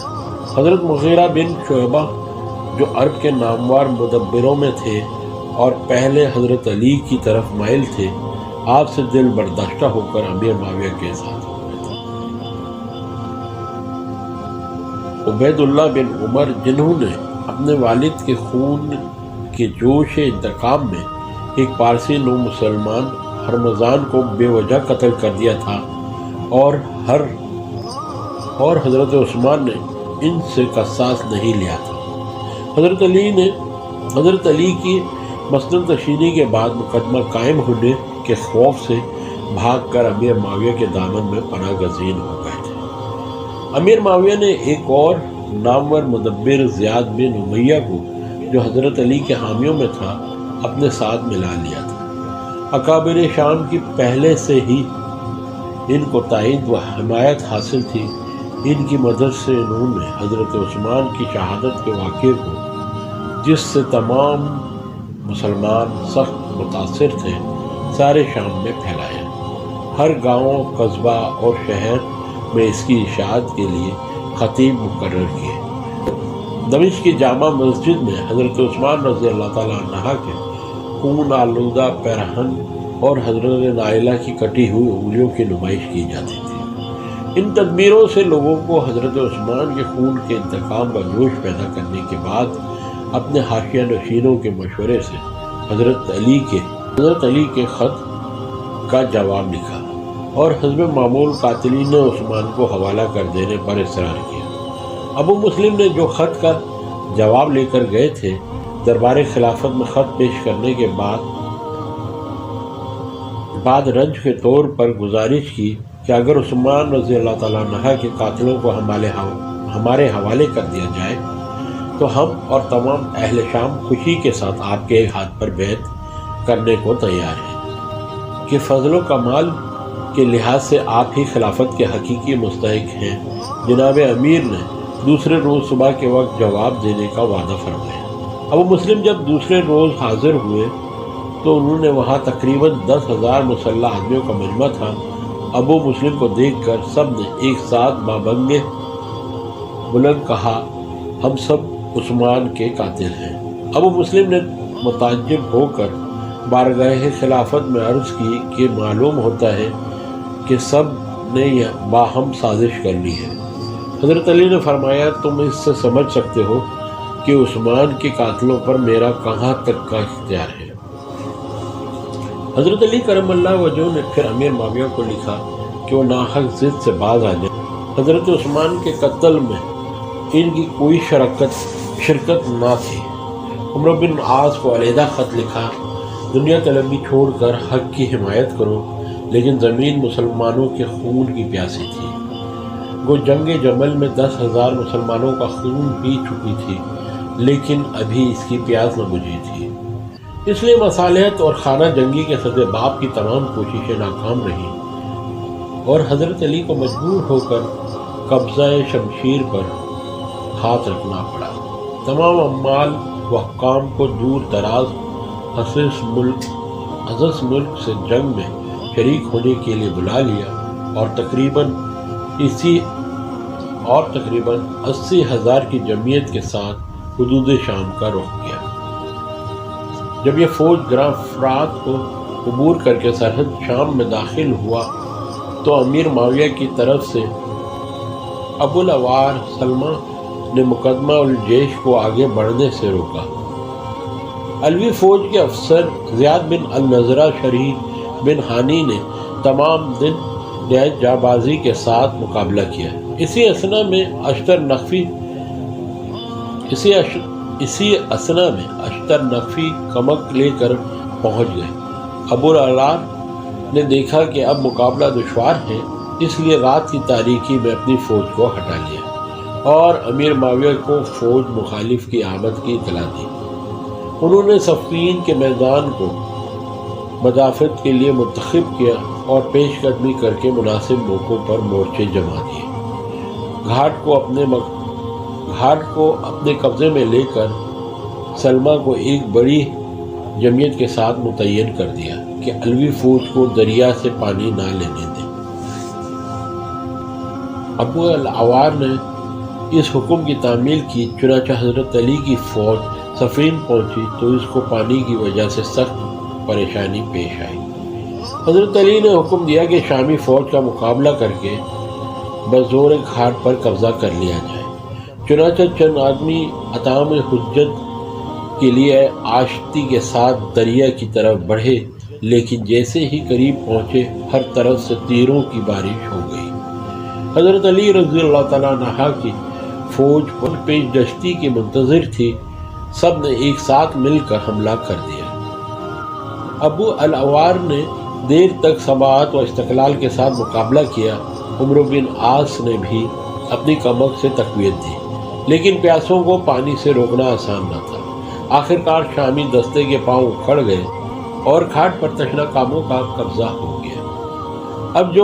S1: حضرت مغیرہ بن شعبہ جو عرب کے نامور مدبروں میں تھے اور پہلے حضرت علی کی طرف مائل تھے، آپ سے دل برداشتہ ہو کر امیر معاویہ کے ساتھ ہو گئے تھے۔ عبید اللہ بن عمر جنہوں نے اپنے والد کے خون کے جوش انتقام میں ایک پارسی نو مسلمان ہرمزان کو بے وجہ قتل کر دیا تھا، اور حضرت عثمان نے ان سے قصاص نہیں لیا تھا۔ حضرت علی کی مسند نشینی کے بعد مقدمہ قائم ہونے کے خوف سے بھاگ کر امیر معاویہ کے دامن میں پناہ گزین ہو گئے تھے۔ امیر معاویہ نے ایک اور نامور مدبر زیاد بن امیہ کو جو حضرت علی کے حامیوں میں تھا اپنے ساتھ ملا لیا تھا۔ اکابر شام کی پہلے سے ہی ان کو تائید و حمایت حاصل تھی۔ ان کی مدد سے انہوں نے حضرت عثمان کی شہادت کے واقعے کو، جس سے تمام مسلمان سخت متاثر تھے، سارے شام میں پھیلایا۔ ہر گاؤں، قصبہ اور شہر میں اس کی اشاعت کے لیے خطیب مقرر کیے۔ دمشق کی جامع مسجد میں حضرت عثمان رضی اللہ تعالیٰ عنہ کے خون آلودہ پیرہن اور حضرت نائلہ کی کٹی ہوئی انگلیوں کی نمائش کی جاتی تھی۔ ان تدبیروں سے لوگوں کو حضرت عثمان کے خون کے انتقام کا جوش پیدا کرنے کے بعد اپنے حاشیہ نشینوں کے مشورے سے حضرت علی کے خط کا جواب لکھا اور حزب معمول قاتلین عثمان کو حوالہ کر دینے پر اصرار کیا۔ ابو مسلم نے جو خط کا جواب لے کر گئے تھے، دربار خلافت میں خط پیش کرنے کے بعد رنج کے طور پر گزارش کی کہ اگر عثمان رضی اللہ تعالیٰ عنہ کے قاتلوں کو ہمارے حوالے کر دیا جائے تو ہم اور تمام اہل شام خوشی کے ساتھ آپ کے ہاتھ پر بیعت کرنے کو تیار ہیں کہ فضل و کمال کے لحاظ سے آپ ہی خلافت کے حقیقی مستحق ہیں۔ جناب امیر نے دوسرے روز صبح کے وقت جواب دینے کا وعدہ فرمایا۔ ابو مسلم جب دوسرے روز حاضر ہوئے تو انہوں نے وہاں تقریباً 10,000 مسلح آدمیوں کا مجمع تھا ابو مسلم کو دیکھ کر سب نے ایک ساتھ بابنگے بلند کہا، ہم سب عثمان کے قاتل ہیں۔ ابو مسلم نے متعجب ہو کر بارگاہ خلافت میں عرض کی کہ معلوم ہوتا ہے کہ سب نے باہم سازش کر لی ہے۔ حضرت علی نے فرمایا، تم اس سے سمجھ سکتے ہو کہ عثمان کے قاتلوں پر میرا کہاں تک کا اختیار ہے۔ حضرت علی کرم اللہ وجہہ نے پھر امیر معاویہ کو لکھا کہ وہ ناحق ضد سے باز آ جائیں۔ حضرت عثمان کے قتل میں ان کی کوئی شرکت نہ تھی۔ عمرو بن عاص کو علیحدہ خط لکھا، دنیا طلبی چھوڑ کر حق کی حمایت کرو، لیکن زمین مسلمانوں کے خون کی پیاسی تھی۔ وہ جنگ جمل میں 10,000 مسلمانوں کا خون پی چکی تھی، لیکن ابھی اس کی پیاس نہ بجھی تھی۔ اس لیے مصالحت اور خانہ جنگی کے سدے باب کی تمام کوششیں ناکام رہیں اور حضرت علی کو مجبور ہو کر قبضہ شمشیر پر ہاتھ رکھنا پڑا۔ تمام عمال و حکام کو دور دراز حسس ملک سے جنگ میں شریک ہونے کے لیے بلا لیا اور تقریباً 80,000 کی جمعیت کے ساتھ حدود شام کا رخ کیا۔ جب یہ فوج گراں فرات کو عبور کر کے سرحد شام میں داخل ہوا تو امیر معاویہ کی طرف سے ابو العوار سلمہ نے مقدمہ الجیش کو آگے بڑھنے سے روکا۔ علوی فوج کے افسر زیاد بن النضرہ شریح بن ہانی نے تمام دن نہایت جانبازی کے ساتھ مقابلہ کیا۔ اسی اثنا میں اشتر نقفی کمک لے کر پہنچ گئے۔ ابو العلا نے دیکھا کہ اب مقابلہ دشوار ہے، اس لیے رات کی تاریکی میں اپنی فوج کو ہٹا لیا اور امیر معاویہ کو فوج مخالف کی آمد کی اطلاع دی۔ انہوں نے صفین کے میدان کو مدافعت کے لیے منتخب کیا اور پیش قدمی کر کے مناسب موقعوں پر مورچے جما دیے۔ گھاٹ کو اپنے قبضے میں لے کر سلمہ کو ایک بڑی جمعیت کے ساتھ متعین کر دیا کہ علوی فوج کو دریا سے پانی نہ لینے دیں۔ ابو العوار نے اس حکم کی تعمیل کی، چنانچہ حضرت علی کی فوج صفین پہنچی تو اس کو پانی کی وجہ سے سخت پریشانی پیش آئی۔ حضرت علی نے حکم دیا کہ شامی فوج کا مقابلہ کر کے بزور گھاٹ پر قبضہ کر لیا جائے۔ چنانچہ چند آدمی اطام حجت کے لیے آشتی کے ساتھ دریا کی طرف بڑھے، لیکن جیسے ہی قریب پہنچے ہر طرف سے تیروں کی بارش ہو گئی۔ حضرت علی رضی اللہ تعالیٰ عنہ کی فوج پر پیش دستی کے منتظر تھی، سب نے ایک ساتھ مل کر حملہ کر دیا۔ ابو العوار نے دیر تک سماعت و استقلال کے ساتھ مقابلہ کیا۔ عمرو بن عاص نے بھی اپنی کمک سے تقویت دی، لیکن پیاسوں کو پانی سے روکنا آسان نہ تھا۔ آخرکار شامی دستے کے پاؤں اکھڑ گئے اور گھاٹ پر تشنہ کاموں کا قبضہ ہو گیا۔ اب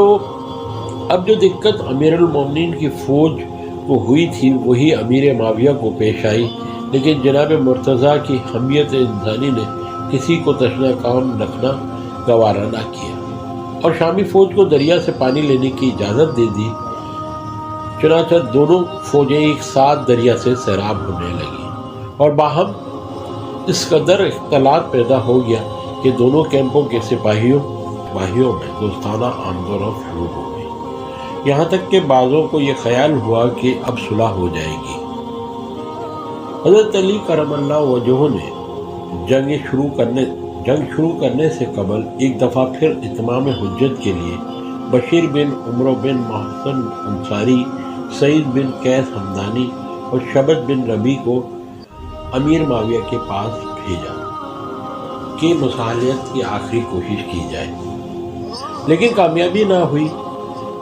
S1: جو دقت امیر المومنین کی فوج کو ہوئی تھی وہی امیر معاویہ کو پیش آئی، لیکن جناب مرتضیٰ کی حمیت انسانی نے کسی کو تشنہ کام رکھنا گوارا نہ کیا اور شامی فوج کو دریا سے پانی لینے کی اجازت دے دی۔ چنانچہ دونوں فوجیں ایک ساتھ دریا سے سیراب ہونے لگیں اور باہم اس قدر اختلاط پیدا ہو گیا کہ دونوں کیمپوں کے سپاہیوں میں دوستانہ آمد و رفت شروع ہو گئی، یہاں تک کہ بعضوں کو یہ خیال ہوا کہ اب صلح ہو جائے گی۔ حضرت علی کرم اللہ وجہہ نے جنگ شروع کرنے سے قبل ایک دفعہ پھر اتمام حجت کے لیے بشیر بن عمرو بن محسن انصاری، سعید بن قیس حمدانی اور شبت بن ربی کو امیر معاویہ کے پاس بھیجا کہ مصالحت کی آخری کوشش کی جائے، لیکن کامیابی نہ ہوئی۔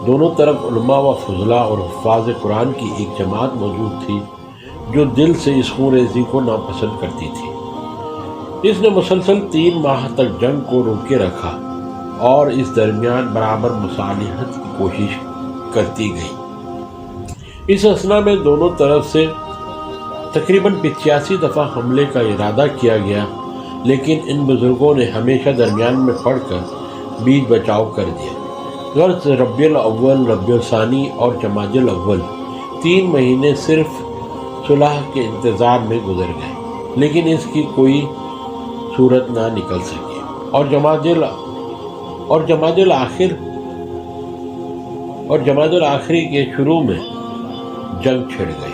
S1: دونوں طرف علماء و فضلاء اور حفاظ قرآن کی ایک جماعت موجود تھی جو دل سے اس خون ریزی کو ناپسند کرتی تھی۔ اس نے مسلسل 3 ماہ تک جنگ کو روکے رکھا اور اس درمیان برابر مصالحت کی کوشش کرتی گئی۔ اس اثنا میں دونوں طرف سے تقریباً 85 دفعہ حملے کا ارادہ کیا گیا، لیکن ان بزرگوں نے ہمیشہ درمیان میں پڑھ کر بیچ بچاؤ کر دیا۔ غرض ربیع الاول، ربیع الثانی اور جمادی الاول 3 مہینے صرف صلح کے انتظار میں گزر گئے، لیکن اس کی کوئی صورت نہ نکل سکی اور جمادی الاخری کے شروع میں جنگ چھڑ گئی۔